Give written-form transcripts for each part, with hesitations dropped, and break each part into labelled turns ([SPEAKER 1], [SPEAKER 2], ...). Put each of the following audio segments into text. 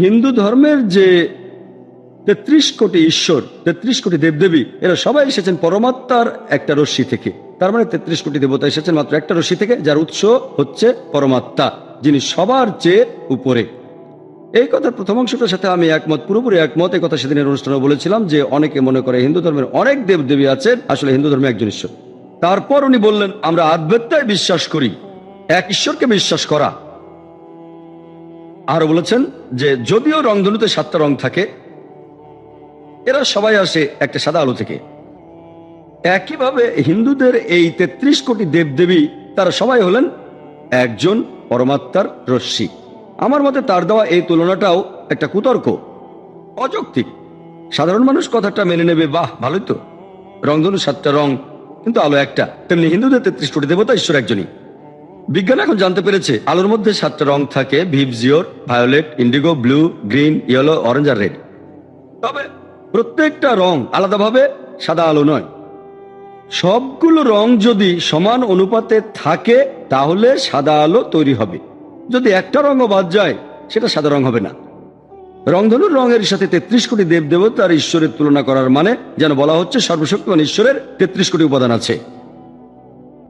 [SPEAKER 1] হিন্দু ধর্মের যে ৩৩ কোটি ঈশ্বর, ৩৩ কোটি দেবদেবী, এরা সবাই এসেছেন পরমাত্মার একটা রশ্মি থেকে। তার মানে ৩৩ কোটি দেবতা এসেছেন মাত্র একটা রশ্মি থেকে, যার উৎস হচ্ছে পরমাত্মা, যিনি সবার চেয়ে উপরে। এই কথার প্রথম অংশটার সাথে আমি একমত, পুরোপুরি একমত। এই কথা সেদিনের অনুষ্ঠানে বলেছিলাম যে অনেকে মনে করে হিন্দু ধর্মের অনেক দেবদেবী আছেন, আসলে হিন্দু ধর্মে একজন ঈশ্বর। তারপর উনি বললেন আমরা আধ্যাত্মিকতায় বিশ্বাস করি, এক ঈশ্বরকে বিশ্বাস করা। আরো বলেছেন যে যদিও রংধনুতে 7টা রং থাকে, এরা সবাই আসে একটা সাদা আলো থেকে। একইভাবে হিন্দুদের এই ৩৩ কোটি দেবদেবী, তারা সবাই হলেন একজন পরমাত্মার রশ্মি। আমার মতে তার দেওয়া এই তুলনাটাও একটা কুতর্ক, অযৌক্তিক। সাধারণ মানুষ কথাটা মেনে নেবে, বাহ ভালোই তো, রংধনু 7টা রং কিন্তু আলো একটা। তেমনি হিন্দুদের ৩৩ কোটি দেবতা, ঈশ্বর একজনই। বিজ্ঞান এখন জানতে পেরেছে আলোর মধ্যে 7টা রং থাকে, VIBGYOR, violet, indigo, blue, green, yellow, orange আর রেড। তবে প্রত্যেকটা রং আলাদাভাবে সাদা আলো নয়। সবগুলো রং যদি সমান অনুপাতে থাকে তাহলে সাদা আলো তৈরি হবে। যদি একটা রঙও বাদ যায় সেটা সাদা রং হবে না। রংধনুর রঙের সাথে ৩৩ কোটি দেবদেবতার ঈশ্বরের তুলনা করার মানে যেন বলা হচ্ছে সর্বশক্তিমান ঈশ্বরের ৩৩ কোটি উপাদান আছে।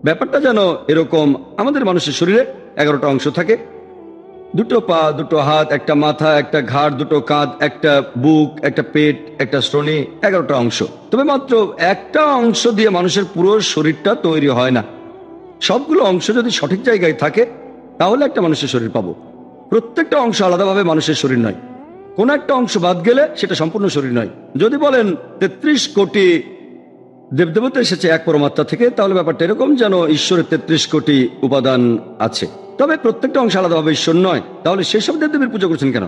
[SPEAKER 1] ব্যাপারটা যেন এরকম, আমাদের মানুষের শরীরে 11টা অংশ থাকে, 2টো পা, 2টো হাত, একটা মাথা, একটা ঘাড়, 2টো কাঁধ, একটা বুক, একটা পেট, একটা শ্রোণী, 11টা অংশ। তবে মাত্র একটা অংশ দিয়ে মানুষের পুরো শরীরটা তৈরি হয় না। সবগুলো অংশ যদি সঠিক জায়গায় থাকে তাহলে একটা মানুষের শরীর পাবো। প্রত্যেকটা অংশ আলাদাভাবে মানুষের শরীর নয়। কোন একটা অংশ বাদ গেলে সেটা সম্পূর্ণ শরীর নয়। যদি বলেন ৩৩ কোটি দেবদেবতা এসেছে এক পরমাত্মা থেকে, তাহলে ব্যাপারটা এরকম যেন ঈশ্বরের ৩৩ কোটি উপাদান আছে, তবে প্রত্যেকটা অংশ আলাদাভাবে ঈশ্বর নয়। তাহলে সেসব দেবদেবীর পুজো করছেন কেন?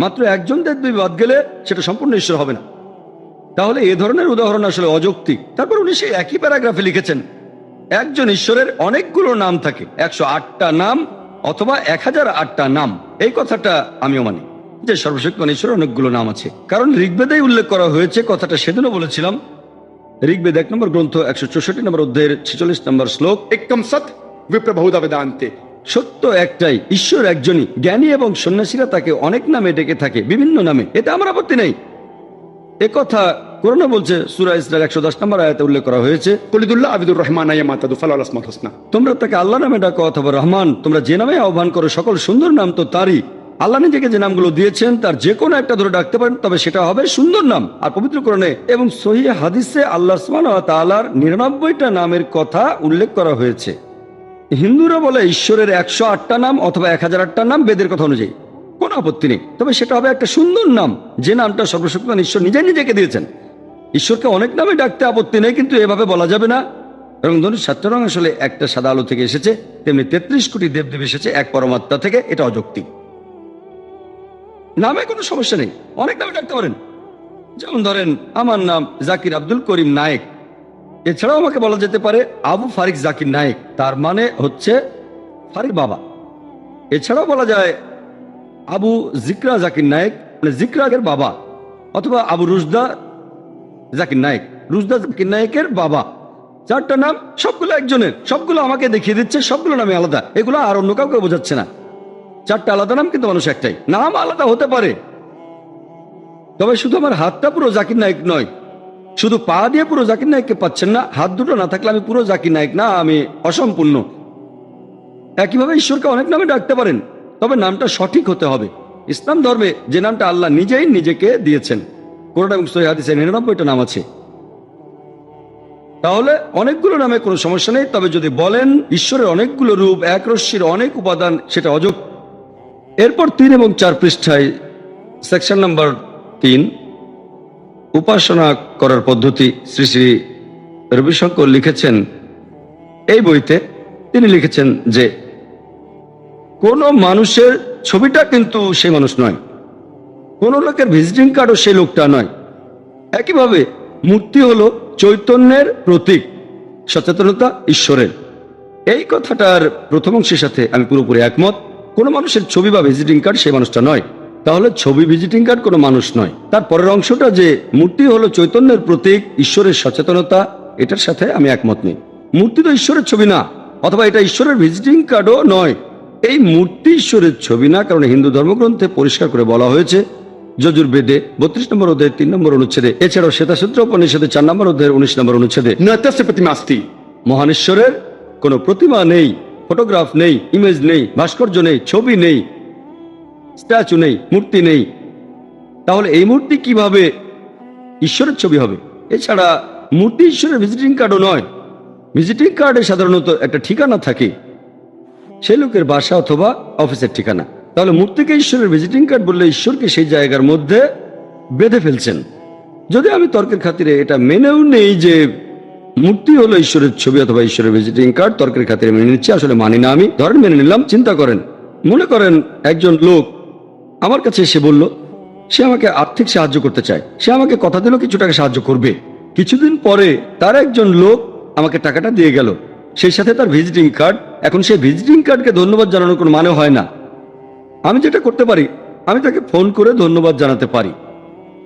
[SPEAKER 1] মাত্র একজন দেবদেবী বাদ গেলে সেটা সম্পূর্ণ ঈশ্বর হবে না। তাহলে এ ধরনের উদাহরণ আসলে অযৌক্তিক। তারপর উনি সেই একই প্যারাগ্রাফে লিখেছেন একজন ঈশ্বরের অনেকগুলো নাম থাকে, 108টা নাম অথবা 1008টা নাম। এই কথাটা আমিও মানি যে সর্বশক্তিমান ঈশ্বরের অনেকগুলো নাম আছে, কারণ ঋগ্বেদেই উল্লেখ করা হয়েছে। কথাটা সেদিনও বলেছিলাম। ঋগ্বেদ 1 নম্বর গ্রন্থ 164 নম্বর অধ্যায়ের 46 নম্বর শ্লোক,
[SPEAKER 2] একম সৎ বিপ্র বহুধা বেদান্তে।
[SPEAKER 1] সত্য একটাই, ঈশ্বর একজনই। জ্ঞানী এবং সন্ন্যাসীরা তাকে অনেক নামে ডেকে থাকে, বিভিন্ন নামে, এতে আমার আপত্তি নেই। একথা কোরআনে বলছে, সূরা ইসরার 110 নম্বর আয়াতে উল্লেখ করা হয়েছে,
[SPEAKER 2] কুলিদুল্লাহ আবিদুর রহমান আয়ামাতাদু ফালাল আসমাউল হুসনা।
[SPEAKER 1] তোমরা তাকে আল্লাহ নামে ডাকো অথবা রহমান, তোমরা যে নামে আহ্বান করো সকল সুন্দর নাম তো তারই। আল্লাহ নিজেকে যে নামগুলো দিয়েছেন তার যে কোনো একটা ধরে ডাকতে পারেন, তবে সেটা হবে সুন্দর নাম। আর পবিত্র কোরআনে এবং সহিহ হাদিসে আল্লাহ সুবহানাহু ওয়া তাআলার 99টা নামের কথা উল্লেখ করা হয়েছে। হিন্দুরা বলে ঈশ্বরের 108টা নাম অথবা 1008টা নাম বেদের কথা অনুযায়ী, কোনো আপত্তি নেই, তবে সেটা হবে একটা সুন্দর নাম, যে নামটা সর্বশক্তিমান ঈশ্বর নিজে নিজেকে দিয়েছেন। ঈশ্বরকে অনেক নামে ডাকতে আপত্তি নেই, কিন্তু এভাবে বলা যাবে না। রংধনুর 7টা রং আসলে একটা সাদা আলো থেকে এসেছে, তেমনি ৩৩ কোটি দেবদেবী এসেছে এক পরমাত্মা থেকে, এটা অযৌক্তিক। নামে কোনো সমস্যা নেই, অনেক নামে ডাকতে পারেন। যেমন ধরেন আমার নাম জাকির আব্দুল করিম নায়েক, এছাড়াও আমাকে বলা যেতে পারে আবু ফারিক জাকির নায়েক, তার মানে হচ্ছে ফারিক বাবা। এছাড়াও বলা যায় আবু জিকরা জাকির নায়েক, মানে জিকরাগের বাবা, অথবা আবু রুজদা জাকির নায়েক, রুজদা জাকির নায়েকের বাবা। 4টা নাম, সবগুলো একজনের, সবগুলো আমাকে দেখিয়ে দিচ্ছে, সবগুলো নামে আলাদা। এগুলো আর অন্য কাউকে বোঝাচ্ছে না। 4টা আলাদা নাম, কিন্তু মানুষ একটাই। নাম আলাদা হতে পারে, তবে শুধু আমার হাতটা পুরো জাকির নায়েক নয়, শুধু পা দিয়ে পুরো জাকির নায়েককে পাচ্ছেন না। হাত দুটো না থাকলে আমি পুরো জাকির নায়েক না, আমি অসম্পূর্ণ। একইভাবে ঈশ্বরকে অনেক নামে ডাকতে পারেন, তবে নামটা সঠিক হতে হবে। ইসলাম ধর্মে যে নামটা আল্লাহ নিজেই নিজেকে দিয়েছেন, কোরআন এবং সহিহ হাদিসে 99টা নাম আছে। তাহলে অনেকগুলো নামে কোনো সমস্যা নেই, তবে যদি বলেন ঈশ্বরের অনেকগুলো রূপ, এক রশ্মির অনেক উপাদান, সেটা অযৌক্তিক। এরপর 3 এবং 4 পৃষ্ঠায় সেকশন নাম্বার 3, উপাসনা করার পদ্ধতি, শ্রী শ্রী রবিশঙ্কর লিখেছেন এই বইতে। তিনি লিখেছেন যে কোন মানুষের ছবিটা কিন্তু সেই মানুষ নয়, কোন লোকের ভিজিটিং কার্ডও সেই লোকটা নয়। একইভাবে মূর্তি হলো চৈতন্যের প্রতীক, সচেতনতা ঈশ্বরের। এই কথাটার প্রথম অংশের সাথে আমি পুরোপুরি একমত। কোন মানুষের ছবি বা ভিজিটিং কার্ড সেই মানুষটা নয়, তাহলে ছবি ভিজিটিং কার্ড কোনো মানুষ নয়। তার পরের অংশটা যে মূর্তি হলো চৈতন্যের প্রতীক, ঈশ্বরের সচেতনতা, এটার সাথে আমি একমত নেই। মূর্তি তো ঈশ্বরের ছবি না, অথবা এটা ঈশ্বরের ভিজিটিং কার্ডও নয়। এই মূর্তি ঈশ্বরের ছবি না, কারণ হিন্দু ধর্মগ্রন্থে পরিষ্কার করে বলা হয়েছে যজুর্বেদে 32 নম্বর অধ্যায়ের 3 নম্বর অনুচ্ছেদে, এছাড়াও শ্বেতাসূত্র উপনিষদে 4 নম্বর অধ্যায়ের 19 নম্বর অনুচ্ছেদে
[SPEAKER 2] न तस्य प्रतिमा अस्ति।
[SPEAKER 1] মহানেশ্বরের কোনো প্রতিমা নেই, ফটোগ্রাফ নেই, ইমেজ নেই, ভাস্কর্য নেই, ছবি নেই, স্ট্যাচু নেই, মূর্তি নেই। তাহলে এই মূর্তি কিভাবে ঈশ্বরের ছবি হবে? এছাড়া মূর্তি ঈশ্বরের ভিজিটিং কার্ডও নয়। ভিজিটিং কার্ডে সাধারণত একটা ঠিকানা থাকে, সেই লোকের বাসা অথবা অফিসের ঠিকানা। তাহলে মূর্তিকে ঈশ্বরের ভিজিটিং কার্ড বললে ঈশ্বরকে সেই জায়গার মধ্যে বেঁধে ফেলছেন। যদি আমি তর্কের খাতিরে এটা মেনেও নেই যে মূর্তি হলো ঈশ্বরের ছবি অথবা ঈশ্বরের ভিজিটিং কার্ড, তর্কের খাতিরে মেনে নিচ্ছি, আসলে মানি না আমি, ধরেন মেনে নিলাম। চিন্তা করেন, মনে করেন একজন লোক আমার কাছে এসে বলল সে আমাকে আর্থিক সাহায্য করতে চায়, সে আমাকে কথা দিল কিছু টাকা সাহায্য করবে। কিছুদিন পরে তার একজন লোক আমাকে টাকাটা দিয়ে গেল, সেই সাথে তার ভিজিটিং কার্ড। এখন সেই ভিজিটিং কার্ডকে ধন্যবাদ জানানোর কোনো মানে হয় না। আমি যেটা করতে পারি, আমি তাকে ফোন করে ধন্যবাদ জানাতে পারি।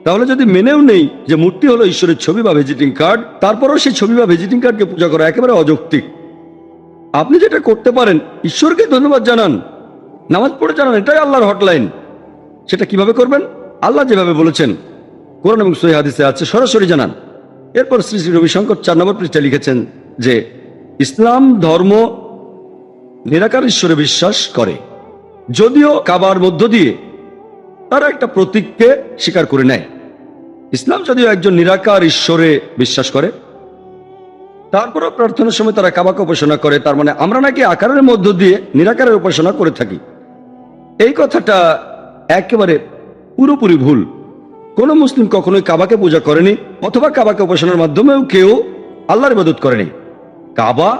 [SPEAKER 1] তাহলে যদি মেনেও নেই যে মূর্তি হলো ঈশ্বরের ছবি বা ভিজিটিং কার্ড, তারপরেও সেই ছবি বা ভিজিটিং কার্ডকে পূজা করা একেবারে অযৌক্তিক। আপনি যেটা করতে পারেন, ঈশ্বরকে ধন্যবাদ জানান, নামাজ পড়ে জানান, এটাই আল্লাহর হটলাইন। সেটা কিভাবে করবেন? আল্লাহ যেভাবে বলেছেন কোরআন এবং সহিহ হাদিসে আছে, সরাসরি জানান। এরপর শ্রী শ্রী রবিশঙ্কর 4 নম্বর পৃষ্ঠায় লিখেছেন যে ইসলাম ধর্ম নিরাকার ঈশ্বরে বিশ্বাস করে, যদিও কাবার মধ্য দিয়ে তারা একটা প্রতীককে স্বীকার করে নেয়। ইসলাম যদিও একজন নিরাকার ঈশ্বরে বিশ্বাস করে, তারপরও প্রার্থনার সময় তারা কাবাকে উপাসনা করে। তার মানে আমরা নাকি আকারের মধ্য দিয়ে নিরাকারের উপাসনা করে থাকি। এই কথাটা একেবারে পুরোপুরি ভুল। কোন মুসলিম কখনোই কাবাকে পূজা করেনি, অথবা কাবাকে উপাসনার মাধ্যমেও কেউ আল্লাহর ইবাদত করেনি। কাবা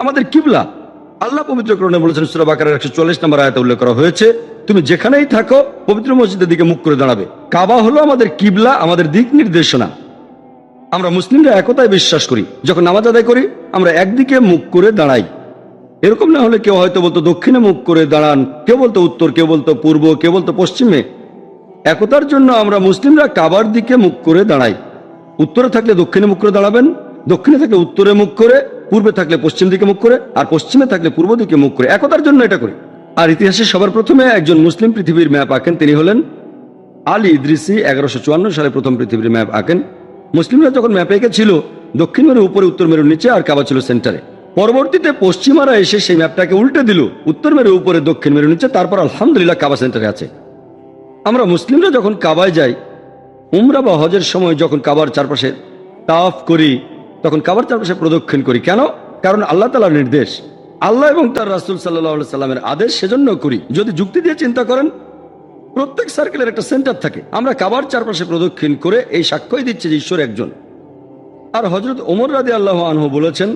[SPEAKER 1] আমাদের কিবলা। আল্লাহ পবিত্র কোরআনে বলেছেন, সূরা বাকারার 144 নম্বর আয়াতে উল্লেখ করা হয়েছে, তুমি যেখানেই থাকো পবিত্র মসজিদের দিকে মুখ করে দাঁড়াবে। কাবা হলো আমাদের কিবলা, আমাদের দিক নির্দেশনা। আমরা মুসলিমরা একতায় বিশ্বাস করি। যখন নামাজ আদায় করি আমরা একদিকে মুখ করে দাঁড়াই। এরকম না হলে কেউ হয়তো বলতো দক্ষিণে মুখ করে দাঁড়ান, কেউ বলতো উত্তর, কেউ বলতো পূর্ব, কেউ বলতো পশ্চিমে। একতার জন্য আমরা মুসলিমরা কাবার দিকে মুখ করে দাঁড়াই। উত্তরে থাকলে দক্ষিণে মুখ করে দাঁড়াবেন, দক্ষিণে থাকলে উত্তরে মুখ করে, পূর্বে থাকলে পশ্চিম দিকে মুখ করে, আর পশ্চিমে থাকলে পূর্ব দিকে মুখ করে। একতার জন্য এটা করি। আর ইতিহাসে সবার প্রথমে একজন মুসলিম পৃথিবীর ম্যাপ আঁকেন, তিনি হলেন আলী ইদ্রিসি। 1154 সালে প্রথম পৃথিবীর ম্যাপ আঁকেন। মুসলিমরা যখন ম্যাপে এঁকেছিল, দক্ষিণ মেরু উপরে, উত্তর মেরুর নিচে, আর কাবা ছিল সেন্টারে। পরবর্তীতে পশ্চিমারা এসে সেই ম্যাপটাকে উল্টে দিল, উত্তর মেরু উপরে, দক্ষিণ মেরু নিচে, তারপর আলহামদুলিল্লাহ কাবা সেন্টারে আছে। আমরা মুসলিমরা যখন কাবায় যাই, উমরা বা হজের সময় যখন কাবার চারপাশে তাওয়াফ করি, তখন কাবার চারপাশে প্রদক্ষিণ করি। কেন? কারণ আল্লাহ তাআলার নির্দেশ, আল্লাহ এবং তার রাসূল সাল্লাল্লাহু আলাইহি সাল্লামের আদেশ, সেজন্য করি। যদি যুক্তি দিয়ে চিন্তা করেন, প্রত্যেক সার্কেলের একটা সেন্টার থাকে। আমরা কাবার চারপাশে প্রদক্ষিণ করে এই সাক্ষ্যই দিচ্ছি যে ঈশ্বর একজন। আর হযরত ওমর রাদিয়াল্লাহু আনহু বলেছেন,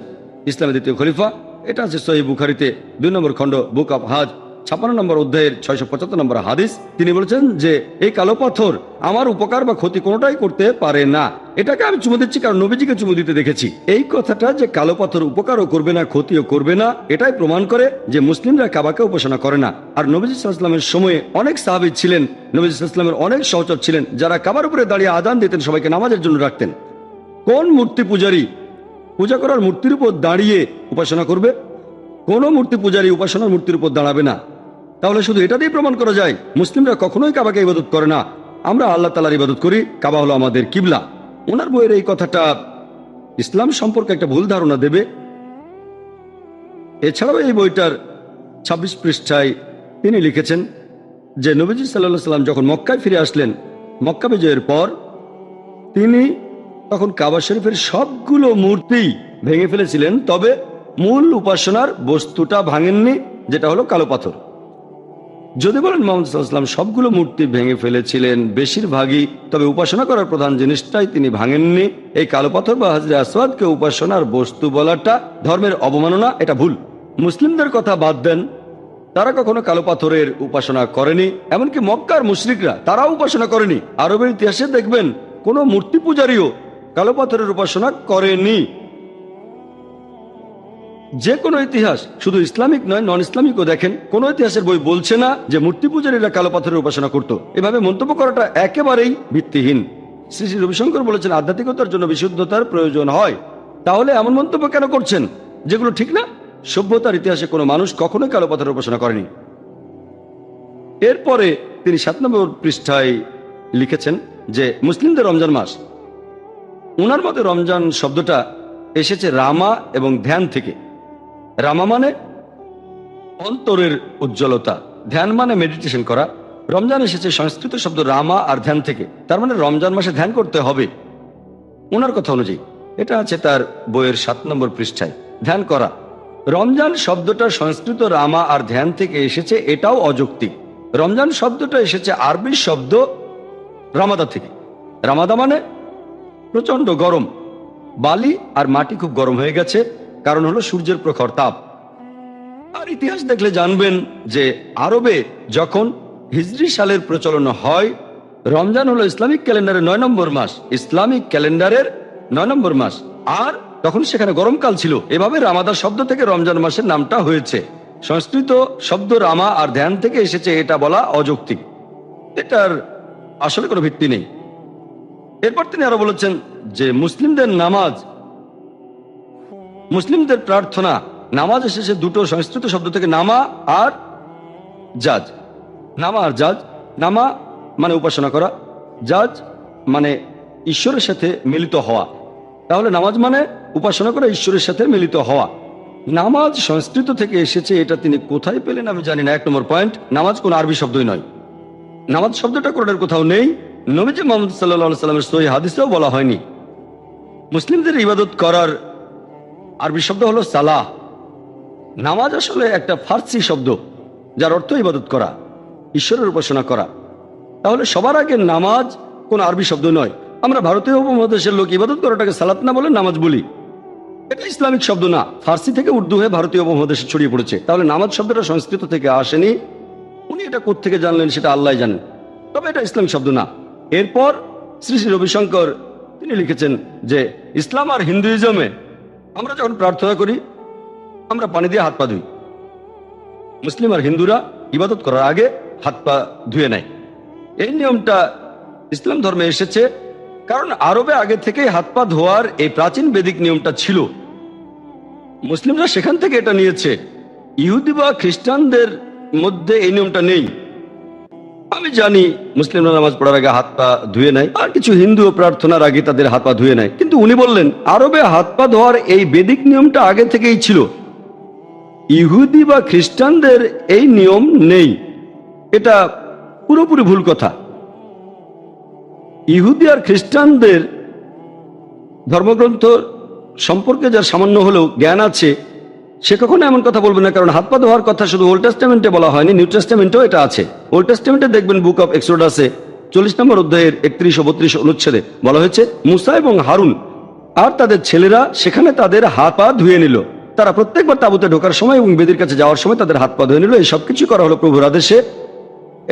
[SPEAKER 1] ইসলামের দ্বিতীয় খলিফা, এটা আছে সহিহ বুখারীতে 2 নম্বর খণ্ড, বুক অফ হাজ, 56 নম্বর অধ্যায়ের 675 নম্বর হাদিস। তিনি বলেছেন যে এই কালো পাথর আমার উপকার বা ক্ষতি কোনোটাই করতে পারে না। এটাকে আমি চুমু দিচ্ছি কারণ নবীজিকে চুমু দিতে দেখেছি। এই কথাটা যে কালো পাথর উপকারও করবে না, ক্ষতিও করবে না, এটাই প্রমাণ করে যে মুসলিমরা কাবাকে উপাসনা করে না। আর নবীজি সাল্লাল্লাহু আলাইহি ওয়াসাল্লামের সময়ে অনেক সাহাবী ছিলেন, নবীজি সাল্লাল্লাহু আলাইহি ওয়াসাল্লামের অনেক সহচর ছিলেন, যারা কাবার উপরে দাঁড়িয়ে আযান দিতেন, সবাইকে নামাজের জন্য রাখতেন। কোন মূর্তি পূজারী পূজা করার মূর্তির উপর দাঁড়িয়ে উপাসনা করবে? কোন মূর্তি পূজারী উপাসনার মূর্তির উপর দাঁড়াবে না। তাহলে শুধু এটা দিয়ে প্রমাণ করা যায় মুসলিমরা কখনোই কাবাকে ইবাদত করে না। আমরা আল্লাহ তাআলার ইবাদত করি, কাবা হলো আমাদের কিবলা। ওনার বইয়ের এই কথাটা ইসলাম সম্পর্কে একটা ভুল ধারণা দেবে। এছাড়াও এই বইটার 26 পৃষ্ঠায় তিনি লিখেছেন যে নবীজি সাল্লাল্লাহু আলাইহি সাল্লাম যখন মক্কায় ফিরে আসলেন, মক্কা বিজয়ের পর, তিনি তখন কাবা শরীফের সবগুলো মূর্তি ভেঙে ফেলেছিলেন, তবে মূল উপাসনার বস্তুটা ভাঙেননি, যেটা হলো কালো পাথর। যদি বলেন মুহাম্মদ সাল্লাল্লাহু আলাইহি ওয়াসাল্লাম সবগুলো মূর্তি ভেঙে ফেলেছিলেন বেশিরভাগই, তবে উপাসনা করার প্রধান জিনিসটাই তিনি ভাঙেননি। এই কালো পাথর বা হাজরে আসওয়াদকে উপাসনার বস্তু বলাটা ধর্মের অবমাননা, এটা ভুল। মুসলিমদের কথা বাদ দেন, তারা কখনো কালো পাথরের উপাসনা করেনি। এমনকি মক্কার মুশরিকরা তারাও উপাসনা করেনি। আরবের ইতিহাসে দেখবেন কোনো মূর্তি পূজারীও কালো পাথরের উপাসনা করেনি। যে কোনো ইতিহাস, শুধু ইসলামিক নয়, নন ইসলামিকও দেখেন, কোন ইতিহাসের বই বলছে না যে মূর্তি পূজারীরা কালো পাথরের উপাসনা করত। এভাবে মন্তব্য করাটা একেবারেই ভিত্তিহীন। শ্রী শ্রী রবিশঙ্কর বলেছেন আধ্যাত্মিকতার জন্য বিশুদ্ধতার প্রয়োজন হয়। তাহলে এমন মন্তব্য কেন করছেন যেগুলো ঠিক না? সভ্যতার ইতিহাসে কোনো মানুষ কখনোই কালো পাথরের উপাসনা করেনি। এরপরে তিনি 7 নম্বর পৃষ্ঠায় লিখেছেন যে মুসলিমদের রমজান মাস, ওনার মতে রমজান শব্দটা এসেছে রামা এবং ধ্যান থেকে। রামা মানে অন্তরের উজ্জ্বলতা, ধ্যান মানে মেডিটেশন করা। রমজান এসেছে সংস্কৃত শব্দ রামা আর ধ্যান থেকে, তার মানে রমজান মাসে ধ্যান করতে হবে ওনার কথা অনুযায়ী। এটা আছে তার বইয়ের 7 নম্বর পৃষ্ঠায়, ধ্যান করা। রমজান শব্দটা সংস্কৃত রামা আর ধ্যান থেকে এসেছে, এটাও অযৌক্তিক। রমজান শব্দটা এসেছে আরবি শব্দ রামাদা থেকে। রামাদা মানে প্রচন্ড গরম, বালি আর মাটি খুব গরম হয়ে গেছে, কারণ হলো সূর্যের প্রখর তাপ। আর ইতিহাস দেখলে জানবেন যে আরবে যখন হিজরি সালের প্রচলন হয়, রমজান হলো ইসলামিক ক্যালেন্ডারের 9 নম্বর মাস, ইসলামিক ক্যালেন্ডারের 9 নম্বর মাস, আর তখন সেখানে গরমকাল ছিল। এভাবে রামাদা শব্দ থেকে রমজান মাসের নামটা হয়েছে। সংস্কৃত শব্দ রামা আর ধ্যান থেকে এসেছে, এটা বলা অযৌক্তিক, এটার আসলে কোনো ভিত্তি নেই। এরপর তিনি আরো বলেছেন যে মুসলিমদের নামাজ, মুসলিমদের প্রার্থনা, নামাজ এসেছে দুটো সংস্কৃত শব্দ থেকে, নামা আর জাজ। নামা আর জাজ, নামা মানে উপাসনা করা, জাজ মানে ঈশ্বরের সাথে মিলিত হওয়া। তাহলে নামাজ মানে উপাসনা করা, ঈশ্বরের সাথে মিলিত হওয়া। নামাজ সংস্কৃত থেকে এসেছে, এটা তিনি কোথায় পেলেন আমি জানি না। 1 নম্বর পয়েন্ট, নামাজ কোন আরবি শব্দই নয়। নামাজ শব্দটা কোরআনের কোথাও নেই, নবীজি মুহাম্মদ সাল্লাল্লাহু আলাইহি সাল্লামের সহিহ হাদিসেও বলা হয়নি। মুসলিমদের ইবাদত করার আরবি শব্দ হলো সালাহ। নামাজ আসলে একটা ফার্সি শব্দ যার অর্থ ইবাদত করা, ঈশ্বরের উপাসনা করা। তাহলে সবার আগে নামাজ কোন আরবি শব্দ নয়। আমরা ভারতীয় উপমহাদেশের লোক ইবাদত করাটাকে সালাত না বলে নামাজ বলি, এটা ইসলামিক শব্দ না, ফার্সি থেকে উর্দু হয়ে ভারতীয় উপমহাদেশে ছড়িয়ে পড়েছে। তাহলে নামাজ শব্দটা সংস্কৃত থেকে আসেনি, উনি এটা কোত্থেকে জানলেন সেটা আল্লাহ জানেন, তবে এটা ইসলামিক শব্দ না। এরপর শ্রী শ্রী রবিশঙ্কর তিনি লিখেছেন যে ইসলাম আর হিন্দুইজমে আমরা যখন প্রার্থনা করি আমরা পানি দিয়ে হাত পা ধুই। মুসলিম আর হিন্দুরা ইবাদত করার আগে হাত পা ধুয়ে নেয়। এই নিয়মটা ইসলাম ধর্মে এসেছে কারণ আরবে আগে থেকেই হাত পা ধোয়ার এই প্রাচীন বেদিক নিয়মটা ছিল। মুসলিমরা সেখান থেকে এটা নিয়েছে। ইহুদি বা খ্রিস্টানদের মধ্যে এই নিয়মটা নেই। আমি জানি মুসলিমরা নামাজ পড়ার আগে হাত পা ধুয়ে নেয়, আর কিছু হিন্দু প্রার্থনার আগে তাদের হাত পা ধুয়ে নেয়, কিন্তু উনি বললেন আরবে হাত পা ধোয়ার এই বেদিক নিয়মটা আগে থেকেই ছিল। ইহুদি বা খ্রিস্টানদের এই নিয়ম নেই, এটা পুরোপুরি ভুল কথা। ইহুদি আর খ্রিস্টানদের ধর্মগ্রন্থ সম্পর্কে যার সামান্য হলেও জ্ঞান আছে সে কখনো এমন কথা বলবে না, কারণ হাত পা ধোয়ার কথা শুধু ওল্ড টেস্টামেন্টে বলা হয়নি, নিউ টেস্টামেন্টেও এটা আছে। ওল্ড টেস্টামেন্টে দেখবেন বুক অফ এক্সোডাসে 40 নম্বর অধ্যায়ের 31 ও 32 অনুচ্ছেদে বলা হয়েছে মুসা এবং হারুন আর তাদের ছেলেরা সেখানে তাদের হাত পা ধুয়ে নিল। তারা প্রত্যেকবার তাঁবুতে ঢোকার সময় এবং বেদির কাছে যাওয়ার সময় তাদের হাত পা ধুয়ে নিল। এই সবকিছু করা হলো প্রভুর আদেশে।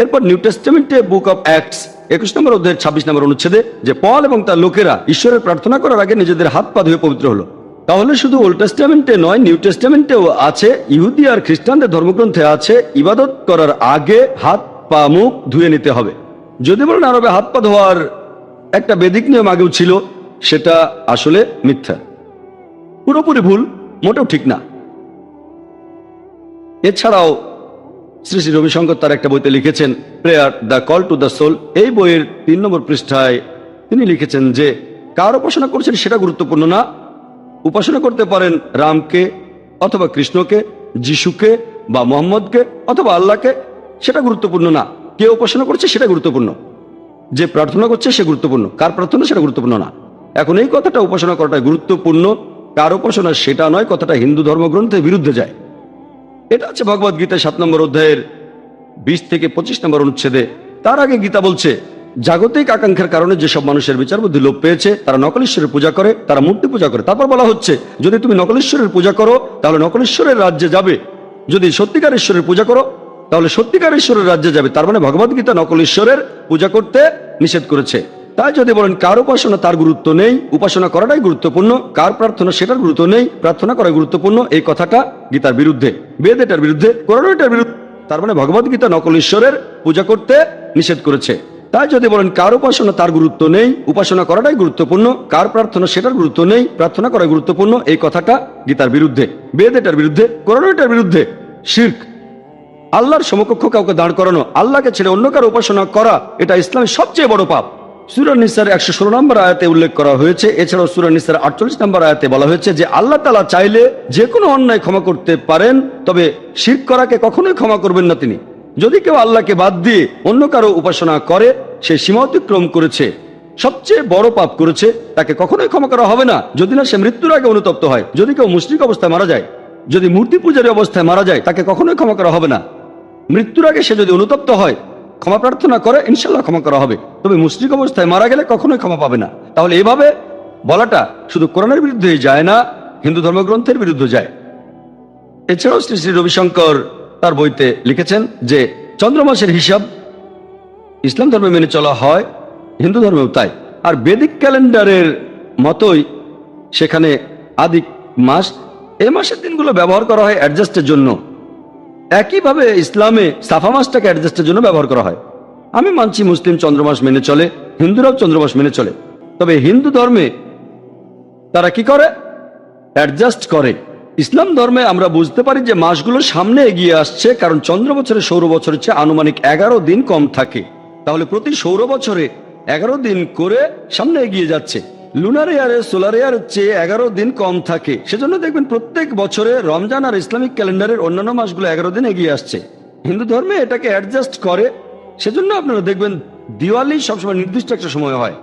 [SPEAKER 1] এরপর নিউ টেস্টামেন্টে বুক অফ অ্যাক্টস 21 নম্বর অধ্যায়ের 26 নম্বর অনুচ্ছেদে যে পল এবং তার লোকেরা ঈশ্বরের প্রার্থনা করার আগে নিজেদের হাত পা ধুয়ে পবিত্র হলো। তাহলে শুধু ওল্ড টেস্টামেন্টে নয়, নিউ টেস্টামেন্টেও আছে, ইহুদি আর খ্রিস্টানদের ধর্মগ্রন্থে আছে ইবাদত করার আগে হাত পা মুখ ধুয়ে নিতে হবে। যদি বলেন আরবে হাত পা ধোয়ার একটা বেদিক নিয়ম আগেও ছিল, সেটা আসলে মিথ্যা, পুরোপুরি ভুল, মোটেও ঠিক না। এছাড়াও শ্রী শ্রী রবিশঙ্কর তার একটা বইতে লিখেছেন prayer the call to the soul. এই বইয়ের 3 নম্বর পৃষ্ঠায় তিনি লিখেছেন যে কার উপাসনা করছেন সেটা গুরুত্বপূর্ণ না। উপাসনা করতে পারেন রামকে অথবা কৃষ্ণকে, যিশুকে বা মোহাম্মদকে অথবা আল্লাহকে, সেটা গুরুত্বপূর্ণ না। কে উপাসনা করছে সেটা গুরুত্বপূর্ণ, যে প্রার্থনা করছে সে গুরুত্বপূর্ণ, কার প্রার্থনা সেটা গুরুত্বপূর্ণ না। এখন এই কথাটা উপাসনা করাটা গুরুত্বপূর্ণ, কার উপাসনা সেটা নয়, কথাটা হিন্দু ধর্মগ্রন্থের বিরুদ্ধে যায়। এটা আছে ভগবদ গীতা 7 নম্বর অধ্যায়ের 20 থেকে 25 নম্বর অনুচ্ছেদে। তার আগে গীতা বলছে জাগতিক আকাঙ্ক্ষার কারণে যেসব মানুষের বিচার বুদ্ধি লোপ পেয়েছে তারা নকলেশ্বরের পূজা করে, তারা মূর্তি পূজা করে। তারপর বলা হচ্ছে যদি তুমি নকলেশ্বরের পূজা করো তাহলে নকলেশ্বরের রাজ্যে যাবে, যদি সত্যিকার ঈশ্বরের পূজা করো তাহলে সত্যিকার ঈশ্বরের রাজ্যে যাবে। তার মানে ভগবদ গীতা নকলেশ্বরের পূজা করতে নিষেধ করেছে। তাই যদি বলেন কার উপাসনা তার গুরুত্ব নেই, উপাসনা করাটাই গুরুত্বপূর্ণ, কার প্রার্থনা সেটার গুরুত্ব নেই, প্রার্থনা করা গুরুত্বপূর্ণ, এই কথাটা গীতার বিরুদ্ধে, বেদ এটার বিরুদ্ধে, কোরআন এটার বিরুদ্ধে। তার মানে ভগবদ গীতা নকল ঈশ্বরের পূজা করতে নিষেধ করেছে। তাই যদি বলেন কার উপাসনা তার গুরুত্ব নেই, উপাসনা করাটাই গুরুত্বপূর্ণ, কার প্রার্থনা সেটার গুরুত্ব নেই, প্রার্থনা করা গুরুত্বপূর্ণ, এই কথাটা গীতার বিরুদ্ধে, বেদ এটার বিরুদ্ধে, কোরআন এটার বিরুদ্ধে, শিরক। আল্লাহর সমকক্ষ কাউকে দাঁড় করানো, আল্লাহকে ছেড়ে অন্য কারো উপাসনা করা, এটা ইসলামের সবচেয়ে বড় পাপ। সূরা নিসার 116 নম্বর আয়াতে উল্লেখ করা হয়েছে। এছাড়াও সূরা নিসার 48 নম্বর আয়াতে বলা হয়েছে যে আল্লাহ তাআলা চাইলে যে কোনো অন্যায় ক্ষমা করতে পারেন, তবে শিরক করাকে কখনোই ক্ষমা করবেন না তিনি। যদি কেউ আল্লাহকে বাদ দিয়ে অন্য কারো উপাসনা করে, সে সীমা অতিক্রম করেছে, সবচেয়ে বড় পাপ করেছে, তাকে কখনোই ক্ষমা করা হবে না, যদি না সে মৃত্যুর আগে অনুতপ্ত হয়। যদি কেউ মুশরিক অবস্থায় মারা যায়, যদি মূর্তি পূজারী অবস্থায় মারা যায়, তাকে কখনোই ক্ষমা করা হবে না। মৃত্যুর আগে সে যদি অনুতপ্ত হয়, ক্ষমা প্রার্থনা করে, ইনশাল্লাহ ক্ষমা করা হবে। তবে মুশরিক অবস্থায় মারা গেলে কখনোই ক্ষমা পাবে না। তাহলে এভাবে বলাটা শুধু কোরআনের বিরুদ্ধে যায় না, হিন্দু ধর্মগ্রন্থের বিরুদ্ধে যায়। এছাড়াও শ্রী শ্রী রবিশঙ্কর তার বইতে লিখেছেন যে চন্দ্রমাসের হিসাব ইসলাম ধর্মে মেনে চলা হয়, হিন্দু ধর্মেও তাই। আর বেদিক ক্যালেন্ডারের মতোই সেখানে আদিক মাস, এই মাসের দিনগুলো ব্যবহার করা হয় অ্যাডজাস্টের জন্য। একইভাবে ইসলামে সাফা মাসটাকে অ্যাডজাস্টের জন্য ব্যবহার করা হয়। আমি মানছি মুসলিম চন্দ্রমাস মেনে চলে, হিন্দুরাও চন্দ্রমাস মেনে চলে। তবে হিন্দু ধর্মে তারা কি করে? অ্যাডজাস্ট করে। ইসলাম ধর্মে আমরা বুঝতে পারি যে মাসগুলো সামনে এগিয়ে আসছে, কারণ চন্দ্র বছরে সৌর বছরের চেয়ে আনুমানিক 11 দিন কম থাকে। তাহলে প্রতি সৌর বছরে 11 দিন করে সামনে এগিয়ে যাচ্ছে। লুনার ইয়ারে সোলার ইয়ারের চেয়ে 11 দিন কম থাকে। সেজন্য দেখবেন প্রত্যেক বছরে রমজান আর ইসলামিক ক্যালেন্ডারের অন্যান্য মাসগুলো 11 দিন এগিয়ে আসছে। হিন্দু ধর্মে এটাকে অ্যাডজাস্ট করে। সেজন্য আপনারা দেখবেন দিওয়ালি সবসময় নির্দিষ্ট একটা সময় হয়,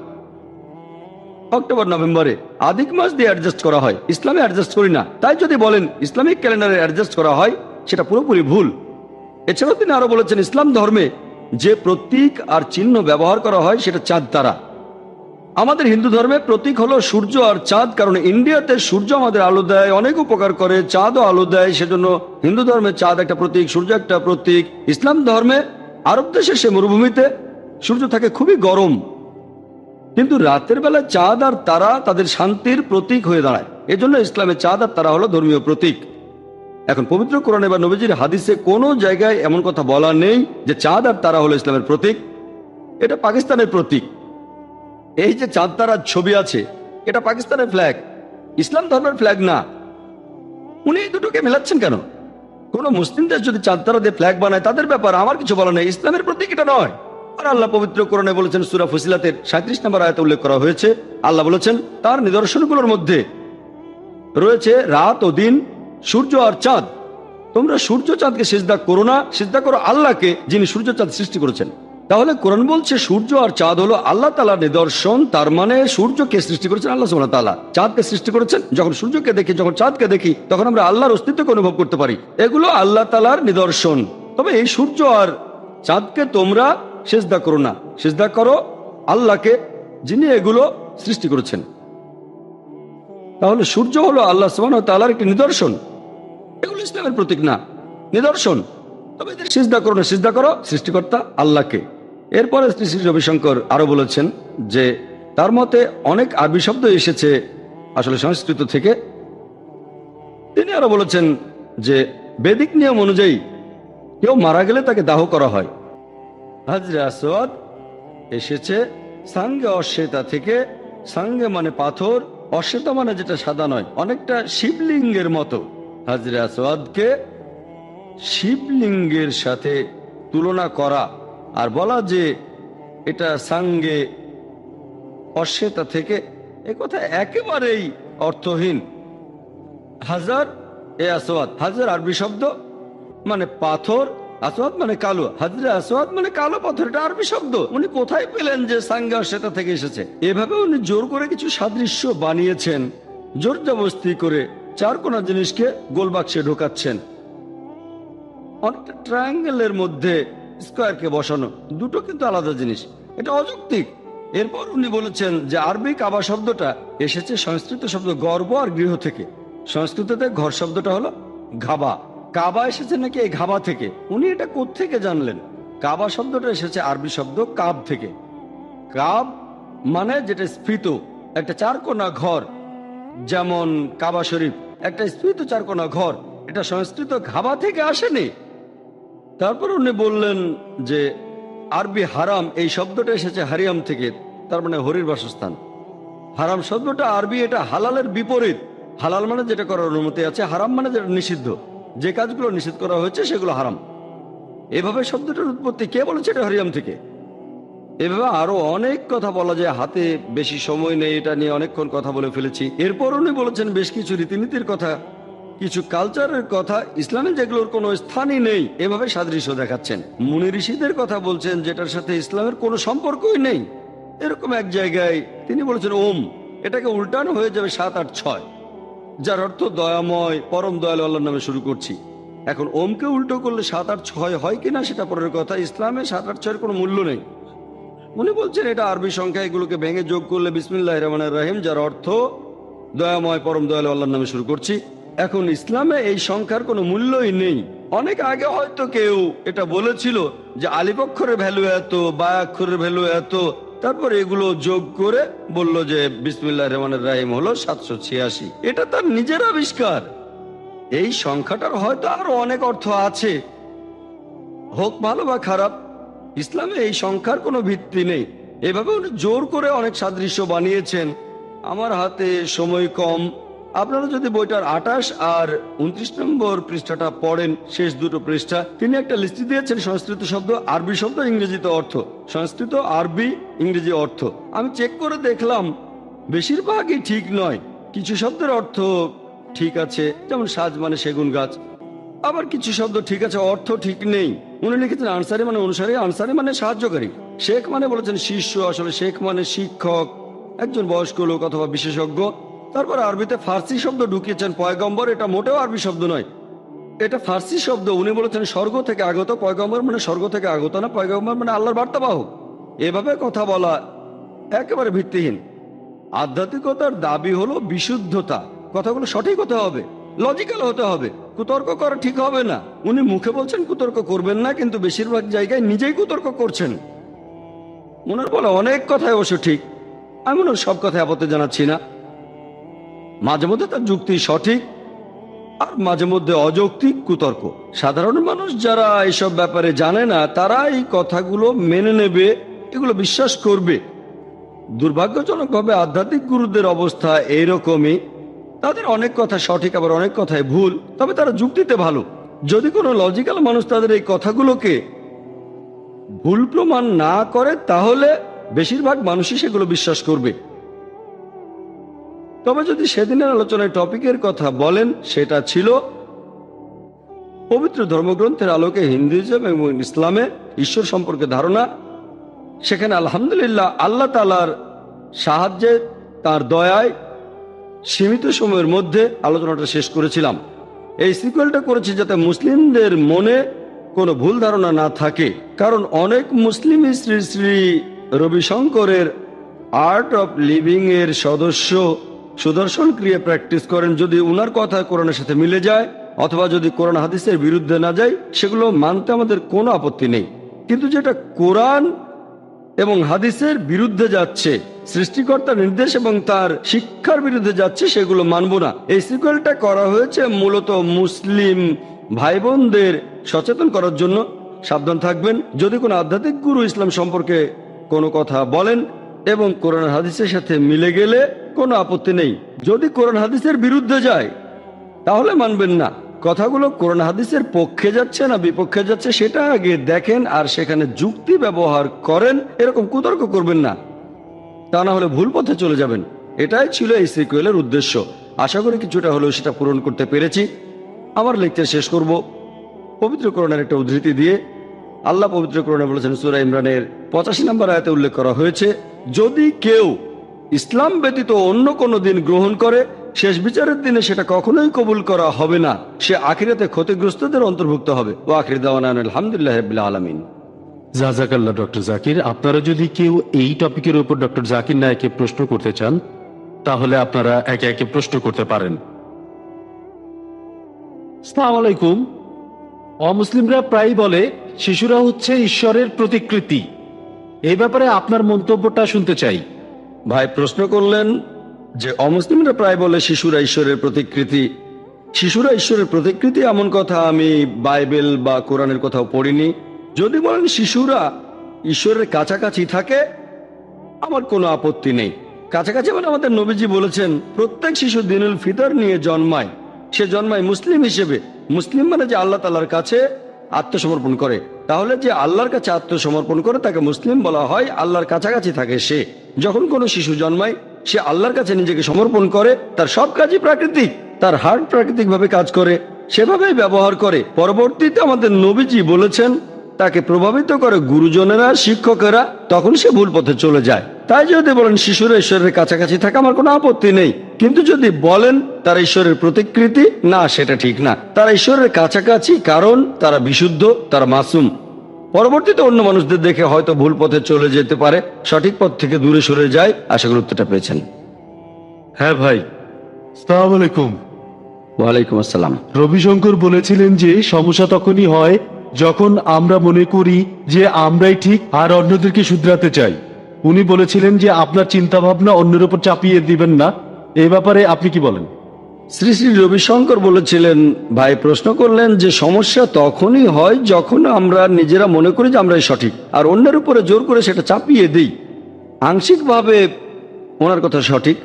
[SPEAKER 1] অক্টোবর নভেম্বরে। আদিক মাস দিয়ে অ্যাডজাস্ট করা হয়, ইসলামে অ্যাডজাস্ট করি না। তাই যদি বলেন ইসলামিক ক্যালেন্ডারে অ্যাডজাস্ট করা হয়, সেটা পুরোপুরি ভুল। এছাড়াও তিনি আরো বলেছেন ইসলাম ধর্মে যে প্রতীক আর চিহ্ন ব্যবহার করা হয় সেটা চাঁদ তারা। আমাদের হিন্দু ধর্মে প্রতীক হলো সূর্য আর চাঁদ, কারণ ইন্ডিয়াতে সূর্য আমাদের আলো দেয়, অনেক উপকার করে, চাঁদও আলো দেয়। সেজন্য হিন্দু ধর্মে চাঁদ একটা প্রতীক, সূর্য একটা প্রতীক। ইসলাম ধর্মে আরব দেশে সে মরুভূমিতে সূর্য থাকে খুবই গরম, কিন্তু রাতের বেলা চাঁদ আর তারা তাদের শান্তির প্রতীক হয়ে দাঁড়ায়। এজন্য ইসলামে চাঁদ আর তারা হলো ধর্মীয় প্রতীক। এখন পবিত্র কোরআনে বা নবীজির হাদিসে কোনো জায়গায় এমন কথা বলা নেই যে চাঁদ আর তারা হলো ইসলামের প্রতীক। এটা পাকিস্তানের প্রতীক। এই যে চাঁদ তারার ছবি আছে, এটা পাকিস্তানের ফ্ল্যাগ, ইসলাম ধর্মের ফ্ল্যাগ না। উনি এই দুটোকে মেলাচ্ছেন কেন? কোন মুসলিম দেশ যদি চাঁদ তারা দিয়ে ফ্ল্যাগ বানায় তাদের ব্যাপার, আমার কিছু বলা নেই। ইসলামের প্রতীক এটা নয়। আর আল্লাহ পবিত্র কোরআনে বলেছেন, সূরা ফুসিলাতের 37 নম্বর আয়াতে উল্লেখ করা হয়েছে, আল্লাহ বলেছেন তার নিদর্শনগুলোর মধ্যে রয়েছে রাত ও দিন, সূর্য আর চাঁদ। তোমরা সূর্য চাঁদকে সিজদা করো না, সিজদা করো আল্লাহকে, যিনি সূর্য চাঁদ সৃষ্টি করেছেন। তাহলে কোরআন বলছে সূর্য আর চাঁদ হলো আল্লাহ তাআলার নিদর্শন। তার মানে সূর্যকে সৃষ্টি করেছেন আল্লাহ সুবহানাহু ওয়া তাআলা, চাঁদকে সৃষ্টি করেছেন। যখন সূর্যকে দেখি, যখন চাঁদকে দেখি, তখন আমরা আল্লাহর অস্তিত্বকে অনুভব করতে পারি। এগুলো আল্লাহ তাআলার নিদর্শন। তবে এই সূর্য আর চাঁদকে তোমরা সিজদা করো না, সিজদা করো আল্লাহকে, যিনি এগুলো সৃষ্টি করেছেন। তাহলে সূর্য হলো আল্লাহ সুবহানাহু ওয়া তাআলার একটি নিদর্শন। এগুলো ইসলামের প্রতীক না, নিদর্শন। তবে এদের সিজদা করো না, সিজদা করো সৃষ্টিকর্তা আল্লাহকে। এরপরে শ্রী শ্রী রবিশঙ্কর আরো বলেছেন যে তার মতে অনেক আরবি শব্দ এসেছে আসলে সংস্কৃত থেকে। তিনি আরো বলেছেন যে বেদিক নিয়ম অনুযায়ী কেউ মারা গেলে তাকে দাহ করা হয়। হাজরে আসওয়াদ এসেছে সাঙ্গে অশ্বেতা থেকে। সাঙ্গে মানে পাথর, অশ্বেতা মানে যেটা সাদা নয়, অনেকটা শিবলিঙ্গের মতো। হাজরে আসওয়াদকে শিবলিঙ্গের সাথে তুলনা করা আর বলা যে এটা সাঙ্গে অশ্বেতা থেকে, এ কথা একেবারেই অর্থহীন। হাজার এ আসওয়াদ, হাজার আরবি শব্দ মানে পাথর, আসওয়াদ মানে কালো, হাজরে আসওয়াদ মানে কালো পাথর, এটা আরবি শব্দ। উনি কোথায় পেলেন যে সাঙ্গে অশ্বেতা থেকে এসেছে? এভাবে উনি জোর করে কিছু সাদৃশ্য বানিয়েছেন, জোর জবরদস্তি করে চার কোনা জিনিসকে গোল বাক্সে ঢোকাচ্ছেন। অনেকটা ট্রায়াঙ্গেলের মধ্যে স্কোয়ারকে বসানো, দুটো কিন্তু আলাদা জিনিস, এটা অযৌক্তিক। এরপর উনি বলেছেন যে আরবি কাবা শব্দটা এসেছে সংস্কৃত শব্দ গর্ব আর গৃহ থেকে। সংস্কৃততে ঘর শব্দটা হলো ঘাবা, কাবা এসেছে নাকি এই ঘাবা থেকে। উনি এটা কোত্থেকে জানলেন? কাবা শব্দটা এসেছে আরবি শব্দ কাব থেকে। কাব মানে যেটা স্ফীত, একটা চারকোনা ঘর, যেমন কাবা শরীফ একটা স্ফীত চারকোনা ঘর, এটা সংস্কৃত ঘাবা থেকে আসেনি। তারপর উনি বললেন যে আরবি হারাম এই শব্দটা এসেছে হারিয়াম থেকে, তার মানে হরির বাসস্থান। হারাম শব্দটা আরবি, এটা হালালের বিপরীত। হালাল মানে যেটা করার অনুমতি আছে, হারাম মানে যেটা নিষিদ্ধ, যে কাজগুলো নিষিদ্ধ করা হয়েছে সেগুলো হারাম। এভাবে শব্দটার উৎপত্তি কে বলেছে? এটা হরিয়াম থেকে। এভাবে আরো অনেক কথা বলা যায়, হাতে বেশি সময় নেই, এটা নিয়ে অনেকক্ষণ কথা বলে ফেলেছি। এরপর উনি বলেছেন বেশ কিছু রীতিনীতির কথা, কিছু কালচারের কথা, ইসলামে যেগুলোর কোনো স্থানই নেই, এভাবে সাদৃশ্য দেখাচ্ছেন। মুনি ঋষিদের কথা বলছেন যেটার সাথে ইসলামের কোনো সম্পর্কই নেই। এরকম এক জায়গায় তিনি বলেছেন ওম, এটাকে উল্টানো হয়ে যাবে 7, 8, 6, যার অর্থ দয়াময় পরম দয়ালু আল্লাহর নামে শুরু করছি। এখন ওমকে উল্টো করলে 7, 8, 6 হয় কিনা সেটা পরের কথা। ইসলামে 7, 8, 6 কোনো মূল্য নেই। উনি বলছেন এটা আরবি সংখ্যা, এগুলোকে ভেঙে যোগ করলে বিসমিল্লাহির রহমানির রহিম, যার অর্থ দয়াময় পরম দয়ালু আল্লাহর নামে শুরু করছি। এখন ইসলামে এই সংখ্যার কোনো মূল্যই নেই। অনেক আগে হয়তো কেউ এটা বলেছিল যে আলিফ অক্ষরের ভ্যালু এত, বা অক্ষরের ভ্যালু এত, তারপর এগুলো যোগ করে বলল যে বিসমিল্লাহির রহমানির রহিম হলো 786। এটা তার নিজের আবিষ্কার। এই সংখ্যাটার হয়তো আরো অনেক অর্থ আছে, হোক ভালো বা খারাপ। ইসলামে এই সংখ্যার কোনো ভিত্তি নেই। এভাবে উনি জোর করে অনেক সাদৃশ্য বানিয়েছেন। আমার হাতে সময় কম, আপনারা যদি বইটার 28 আর 29 নম্বর পৃষ্ঠাটা পড়েন, শেষ দুটো পৃষ্ঠা, তিনি একটা লিস্ট দিয়েছেন সংস্কৃত শব্দ, আরবি শব্দ, ইংরেজিতে অর্থ, সংস্কৃত, আরবি, ইংরেজি অর্থ। আমি চেক করে দেখলাম বেশিরভাগই ঠিক নয়। কিছু শব্দের অর্থ ঠিক আছে, যেমন সাজ মানে সেগুন গাছ, আবার কিছু শব্দ ঠিক আছে, অর্থ ঠিক নেই। উনি লিখেছেন আনসারি মানে অনুসারী, আনসারি মানে সাহায্যকারী, শেখ মানে বলেছেন শিষ্য, আসলে শেখ মানে শিক্ষক, একজন বয়স্ক লোক অথবা বিশেষজ্ঞ। তারপর আরবিতে ফার্সি শব্দ ঢুকিয়েছেন পয়গম্বর, এটা মোটেও আরবি শব্দ নয়, এটা ফার্সি শব্দ। উনি বলেছেন স্বর্গ থেকে আগত, পয়গম্বর মানে স্বর্গ থেকে আগত না, পয়গম্বর মানে আল্লাহর বার্তাবাহক। এভাবে কথা বলা একেবারে ভিত্তিহীন। আধ্যাত্মিকতার দাবি হলো বিশুদ্ধতা, কথাগুলো সঠিক হতে হবে, লজিক্যাল হতে হবে, কুতর্ক করা ঠিক হবে না। উনি মুখে বলছেন কুতর্ক করবেন না, কিন্তু বেশিরভাগ জায়গায় নিজেই কুতর্ক করছেন। ওনার বলা অনেক কথাই অবশ্য ঠিক, আমি ওনার সব কথায় আপত্তি জানাচ্ছি না। মাঝে মধ্যে তার যুক্তি সঠিক, আর মাঝে মধ্যে অযৌক্তিক কুতর্ক। সাধারণ মানুষ যারা এইসব ব্যাপারে জানে না, তারা এই কথাগুলো মেনে নেবে, এগুলো বিশ্বাস করবে। দুর্ভাগ্যজনকভাবে আধ্যাত্মিক গুরুদের অবস্থা এইরকমই। তাদের অনেক কথা সঠিক, আবার অনেক কথাই ভুল, তবে তারা যুক্তিতে ভালো। যদি কোনো লজিক্যাল মানুষ তাদের এই কথাগুলোকে ভুল প্রমাণ না করে, তাহলে বেশিরভাগ মানুষই সেগুলো বিশ্বাস করবে। তবে যদি সেদিনের আলোচনায় টপিকের কথা বলেন, সেটা ছিল পবিত্র ধর্মগ্রন্থের আলোকে হিন্দুইজম এবং ইসলামে ঈশ্বর সম্পর্কে ধারণা। সেখানে আলহামদুলিল্লাহ আল্লাহ তাআলার সাহায্যে, তার দয়ায় সীমিত সময়ের মধ্যে আলোচনাটা শেষ করেছিলাম। এই সিকুয়েলটা করেছি যাতে মুসলিমদের মনে কোনো ভুল ধারণা না থাকে, কারণ অনেক মুসলিমই শ্রী শ্রী রবিশঙ্করের আর্ট অফ লিভিং এর সদস্য সুদর্শন ক্রিয়া প্র্যাকটিস করেন। যদি উনার কথা কোরআনের সাথে মিলে যায়, অথবা যদি কোরআন হাদিসের বিরুদ্ধে না যায়, সেগুলো মানতে আমাদের কোনো আপত্তি নেই। কিন্তু যেটা কোরআন এবং হাদিসের বিরুদ্ধে যাচ্ছে, সৃষ্টিকর্তার নির্দেশ এবং তার শিক্ষার বিরুদ্ধে যাচ্ছে, সেগুলো মানব না। এই সিকুয়েলটা করা হয়েছে মূলত মুসলিম ভাই বোনদের সচেতন করার জন্য। সাবধান থাকবেন, যদি কোনো আধ্যাত্মিক গুরু ইসলাম সম্পর্কে কোনো কথা বলেন এবং কোরআন হাদিসের সাথে মিলে গেলে কোনো আপত্তি নেই। যদি কোরআন হাদিসের বিরুদ্ধে যায়, তাহলে মানবেন না। কথাগুলো কোরআন হাদিসের পক্ষে যাচ্ছে না বিপক্ষে যাচ্ছে, সেটা আগে দেখেন, আর সেখানে যুক্তি ব্যবহার করেন। এরকম কুতর্ক করবেন না, তা না হলে ভুল পথে চলে যাবেন। এটাই ছিল এই সিকুয়েলের উদ্দেশ্য। আশা করি কিছুটা হলেও সেটা পূরণ করতে পেরেছি। আমার লেকচার শেষ করব পবিত্র কোরআনের একটা উদ্ধৃতি দিয়ে। আল্লাহ পবিত্র কোরআনে বলেছেন, সূরা ইমরানের 85 নম্বর আয়াতে উল্লেখ করা হয়েছে, যদি কেউ ইসলাম ব্যতীত অন্য কোনো দিন গ্রহণ করে, শেষ বিচারের দিনে সেটা কখনোই কবুল করা হবে না, সে আখিরাতে ক্ষতিগ্রস্তদের অন্তর্ভুক্ত হবে। ও আখির দাওয়ানা আলহামদুলিল্লাহি রাব্বিল আলামিন।
[SPEAKER 3] জাযাকাল্লাহ ডক্টর জাকির। আপনারা যদি কেউ এই টপিকের উপর ডক্টর জাকির নায়েককে প্রশ্ন করতে চান, তাহলে আপনারা একে একে প্রশ্ন করতে পারেন। আসসালামু আলাইকুম। অমুসলিমরা প্রায় বলে শিশুরা হচ্ছে ঈশ্বরের প্রতিকৃতি। এই ব্যাপারে আপনার মন্তব্যটা শুনতে চাই।
[SPEAKER 1] ভাই প্রশ্ন করলেন যে অমুসলিমরা প্রায় বলে শিশুরা ঈশ্বরের প্রতিকৃতি। শিশুরা ঈশ্বরের প্রতিকৃতি এমন কথা আমি বাইবেল বা কোরআনের কোথাও পড়িনি। যদি বলেন শিশুরা ঈশ্বরের কাছাকাছি থাকে, আমার কোনো আপত্তি নেই। কাছাকাছি মানে আমাদের নবীজি বলেছেন প্রত্যেক শিশু দিনুল ফিতর নিয়ে জন্মায়, সে জন্মায় মুসলিম হিসেবে। মুসলিম মানে যে আল্লাহ তাআলার কাছে আত্মসমর্পণ করে। তাহলে যে আল্লাহর কাছে আত্মসমর্পণ করে তাকে মুসলিম বলা হয়, আল্লাহর কাছাকাছি থাকে সে। যখন কোনো শিশু জন্মায় সে আল্লাহর কাছে নিজেকে সমর্পণ করে, তার সব কাজই প্রাকৃতিক, তার হার্ট প্রাকৃতিকভাবে কাজ করে, সেভাবেই ব্যবহার করে। পরবর্তীতে আমাদের নবীজি বলেছেন তাকে প্রভাবিত করে গুরুজনেরা, শিক্ষকেরা, তখন সে ভুল পথে চলে যায়। তাই যদি বলেন শিশুরা ঈশ্বরের কাছাকাছি থাকে, আমার কোনো আপত্তি নেই। কিন্তু যদি বলেন তারা ঈশ্বরের প্রতিকৃতি, না, সেটা ঠিক না। তারা ঈশ্বরের কাছাকাছি কারণ তারা বিশুদ্ধ, তারা মাসুম। পরবর্তীতে অন্য মানুষদের দেখে হয়তো ভুল পথে চলে যেতে পারে, সঠিক পথ থেকে দূরে সরে যায়। আশা করি উত্তরটা পেয়েছেন।
[SPEAKER 3] হ্যাঁ ভাই, আসসালামু আলাইকুম।
[SPEAKER 1] ওয়ালাইকুম আসসালাম।
[SPEAKER 3] রবিশঙ্কর বলেছিলেন যে সমস্যা তখনই হয় যখন আমরা মনে করি যে আমরাই ঠিক আর অন্যদেরকে শুধরাতে চাই। উনি বলেছিলেন যে আপনার চিন্তা ভাবনা অন্যের উপর চাপিয়ে দিবেন না। এই ব্যাপারে আপনি কি বলেন?
[SPEAKER 1] শ্রী শ্রী রবিশঙ্কর বলেছিলেন, ভাই প্রশ্ন করলেন যে সমস্যা তখনই হয় যখন আমরা নিজেরা মনে করি যে আমরাই সঠিক আর অন্যের উপরে জোর করে সেটা চাপিয়ে দিই। আংশিকভাবে ওনার কথা সঠিক।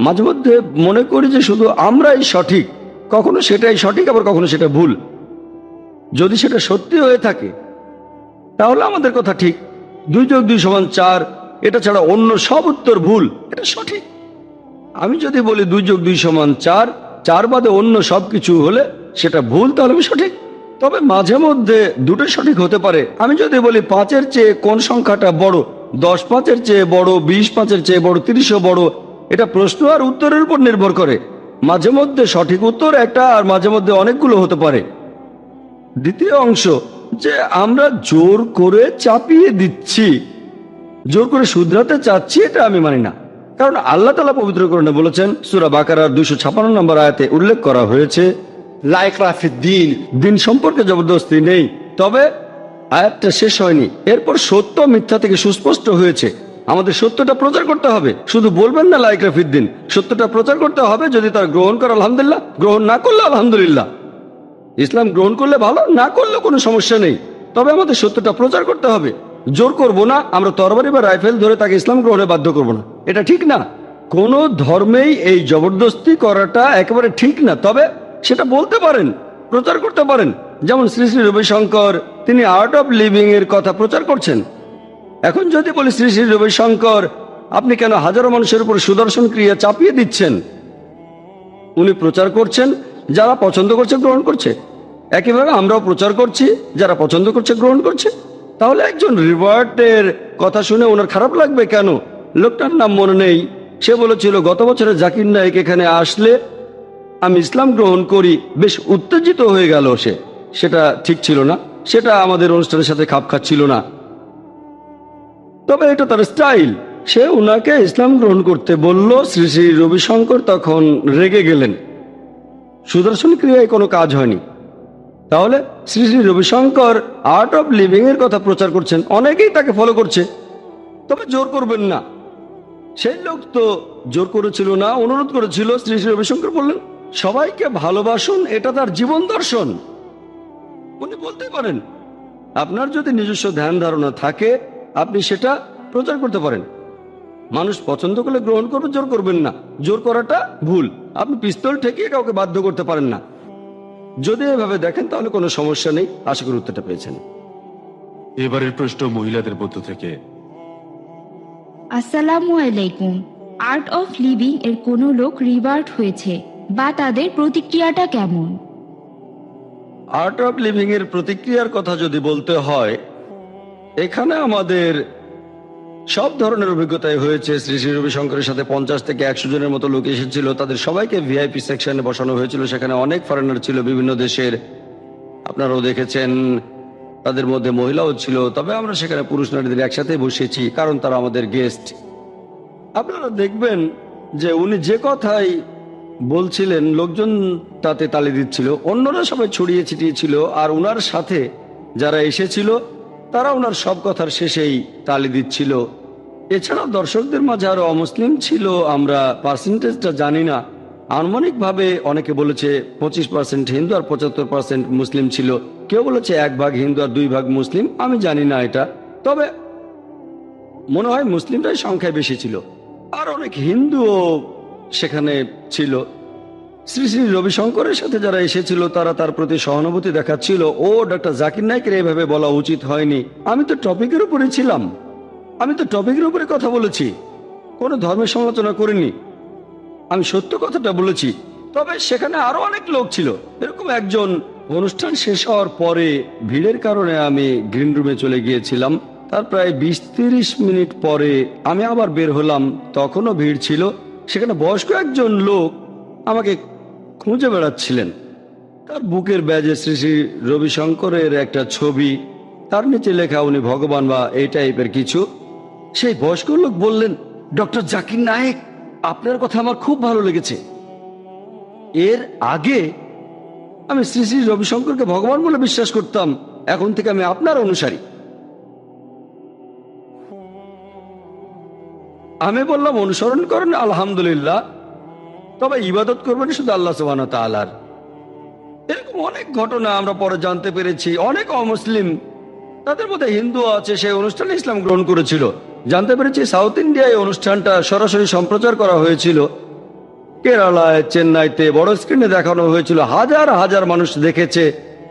[SPEAKER 1] মাঝে মধ্যে মনে করি যে শুধু আমরাই সঠিক, কখনো সেটাই সঠিক, আবার কখনো সেটা ভুল। যদি সেটা সত্যি হয়ে থাকে তাহলে আমাদের কথা ঠিক, 2 + 2 = 4, এটা ছাড়া অন্য সব উত্তর ভুল, এটা সঠিক। আমি যদি বলি 2 + 2 = 4, 4 বাদে অন্য সবকিছু হলে সেটা ভুল, তাহলে আমি সঠিক। তবে মাঝে মধ্যে দুটোই সঠিক হতে পারে। আমি যদি বলি 5-এর চেয়ে কোন সংখ্যাটা বড়, 10 5-এর চেয়ে বড়, 20 5-এর চেয়ে বড়, 30-ও বড়, এটা প্রশ্ন আর উত্তরের উপর নির্ভর করে। মাঝে মধ্যে সঠিক উত্তর একটা আর মাঝে মধ্যে অনেকগুলো হতে পারে। দ্বিতীয় অংশ, যে আমরা জোর করে চাপিয়ে দিচ্ছি, জোর করে শুধরাতে চাচ্ছি, এটা আমি মানি না। কারণ আল্লাহ তাআলা পবিত্র কোরআনে বলেছেন, সূরা বাকারার 256 নম্বর আয়াতে উল্লেখ করা হয়েছে,
[SPEAKER 2] লা ইকরাহা ফিদ্দীন।
[SPEAKER 1] দিন সম্পর্কে জবরদস্তি নেই। তবে আয়াতটা শেষ হয়নি, এরপর সত্য মিথ্যা থেকে সুস্পষ্ট হয়েছে। আমাদের সত্যটা প্রচার করতে হবে, শুধু বলবেন না লা ইকরাহা ফিদ্দীন। সত্যটা প্রচার করতে হবে, যদি তার গ্রহণ করে আলহামদুলিল্লাহ, গ্রহণ না করলে আলহামদুলিল্লাহ। ইসলাম গ্রহণ করলে ভালো, না করলে কোনো সমস্যা নেই। তবে আমাদের সত্যটা প্রচার করতে হবে, জোর করব না। আমরা তরবারি বা রাইফেল ধরে তাকে ইসলাম গ্রহণে বাধ্য করব না, এটা ঠিক না। কোনো ধর্মেই এই জবরদস্তি করাটা একেবারে ঠিক না। তবে সেটা বলতে পারেন, প্রচার করতে পারেন। যেমন শ্রী শ্রী রবিশঙ্কর, তিনি আর্ট অফ লিভিং এর কথা প্রচার করছেন। এখন যদি বলি শ্রী শ্রী রবিশঙ্কর, আপনি কেন হাজারো মানুষের উপর সুদর্শন ক্রিয়া চাপিয়ে দিচ্ছেন? উনি প্রচার করছেন, যারা পছন্দ করছে গ্রহণ করছে। একইভাবে আমরাও প্রচার করছি, যারা পছন্দ করছে গ্রহণ করছে। তাহলে একজন রিভার্টের কথা শুনে ওনার খারাপ লাগবে কেন? লোকটার নাম মনে নেই, সে বলেছিল গত বছরে জাকির নায়েক এখানে আসলে আমি ইসলাম গ্রহণ করি, বেশ উত্তেজিত হয়ে গেল সে। সেটা ঠিক ছিল না, সেটা আমাদের অনুষ্ঠানের সাথে খাপ খাচ্ছিল না। তবে এটা তার স্টাইল। সে উনাকে ইসলাম গ্রহণ করতে বলল, শ্রী শ্রী রবিশঙ্কর তখন রেগে গেলেন। সুদর্শন ক্রিয়ায় কোনো কাজ হয়নি। তাহলে Shri Shri Ravishankar art of living এর কথা প্রচার করছেন, অনেকেই তাকে ফলো করছে। তবে জোর করবেন না। সেই লোক তো জোর করেছিল না, অনুরোধ করেছিল। শ্রী শ্রী রবিশঙ্কর বললেন সবাইকে ভালোবাসুন, এটা তার জীবন দর্শন। উনি বলতে পারেন, আপনার যদি নিজস্ব ধ্যান ধারণা থাকে আপনি সেটা প্রচার করতে পারেন। মানুষ পছন্দ করলে গ্রহণ করবে, জোর করবেন না। জোর করাটা ভুল। আপনি পিস্তল ঠেকিয়ে কাউকে বাধ্য করতে পারেন না। যদি এভাবে দেখেন তাহলে কোনো সমস্যা নেই। আশা করি উত্তরটা পেয়েছেন।
[SPEAKER 3] এবারের প্রশ্ন মহিলাদের মধ্য থেকে।
[SPEAKER 4] আসসালামু আলাইকুম। আর্ট অফ লিভিং এর কোনো লোক রিভার্ট হয়েছে বা তাদের প্রতিক্রিয়াটা কেমন?
[SPEAKER 1] আর্ট অফ লিভিং এর প্রতিক্রিয়ার কথা যদি বলতে হয়, এখানে আমাদের সব ধরনের অভিজ্ঞতাই হয়েছে। শ্রী শ্রী রবিশঙ্করের সাথে 50 থেকে 100 জনের মতো লোক এসেছিল। তাদের সবাইকে ভিআইপি সেকশনে বসানো হয়েছিল। সেখানে অনেক ফরেনার ছিল, বিভিন্ন দেশের। আপনারাও দেখেছেন, তাদের মধ্যে মহিলাও ছিল। তবে আমরা সেখানে পুরুষ নারীদের একসাথে বসেছি, কারণ তারা আমাদের গেস্ট। আপনারা দেখবেন যে উনি যে কথাই বলছিলেন লোকজন তাতে তালি দিচ্ছিল, অন্যরা সবাই ছড়িয়ে ছিটিয়ে ছিল। আর উনার সাথে যারা এসেছিল তারা ওনার সব কথার শেষেই তালি দিচ্ছিল। এছাড়াও দর্শকদের মাঝে আরো অমুসলিম ছিল, আমরা পার্সেন্টেজটা জানি না। আনুমানিকভাবে অনেকে বলেছে 25% হিন্দু আর 75% মুসলিম ছিল। কেউ বলেছে 1 ভাগ হিন্দু আর 2 ভাগ মুসলিম, আমি জানি না এটা। তবে মনে হয় মুসলিমরাই সংখ্যায় বেশি ছিল, আর অনেক হিন্দুও সেখানে ছিল। শ্রী শ্রী রবিশঙ্করের সাথে যারা এসেছিল তারা তার প্রতি সহানুভূতি দেখাচ্ছিল, ও ডক্টর জাকির নায়েকের এইভাবে বলা উচিত হয়নি। আমি তো টপিকের উপরে ছিলাম, আমি তো টপিকের উপরে কথা বলেছি, কোনো ধর্মের সমালোচনা করিনি, আমি সত্য কথাটা বলেছি। তবে সেখানে আরো অনেক লোক ছিল। এরকম একজন অনুষ্ঠান শেষ হওয়ার পরে ভিড়ের কারণে আমি গ্রিন রুমে চলে গিয়েছিলাম। তার প্রায় 20-30 মিনিট পরে আমি আবার বের হলাম, তখনও ভিড় ছিল। সেখানে বয়স্ক একজন লোক আমাকে খুঁজে বেড়াচ্ছিলেন। তার বুকের ব্যাজে শ্রী শ্রী রবিশঙ্করের একটা ছবি, তার নিচে লেখা উনি ভগবান বা এই টাইপের কিছু। সেই বয়স্ক লোক বললেন, ডক্টর জাকির নায়েক, আপনার কথা আমার খুব ভালো লেগেছে। এর আগে আমি শ্রী শ্রী রবিশঙ্করকে ভগবান বলে বিশ্বাস করতাম, এখন থেকে আমি আপনার অনুসারী। আমি বললাম, অনুসরণ করেন আলহামদুলিল্লাহ, তবে ইবাদত করবেন শুধু আল্লাহ সুবহানাহু ওয়া তাআলার। এরকম অনেক ঘটনা আমরা পরে জানতে পেরেছি। অনেক অমুসলিম, তাদের মধ্যে হিন্দু আছে, সেই অনুষ্ঠানে ইসলাম গ্রহণ করেছিল। জানতে পেরেছি সাউথ ইন্ডিয়ায় অনুষ্ঠানটা সরাসরি সম্প্রচার করা হয়েছিল। কেরালায়, চেন্নাইতে বড় স্ক্রিনে দেখানো হয়েছিল, হাজার হাজার মানুষ দেখেছে।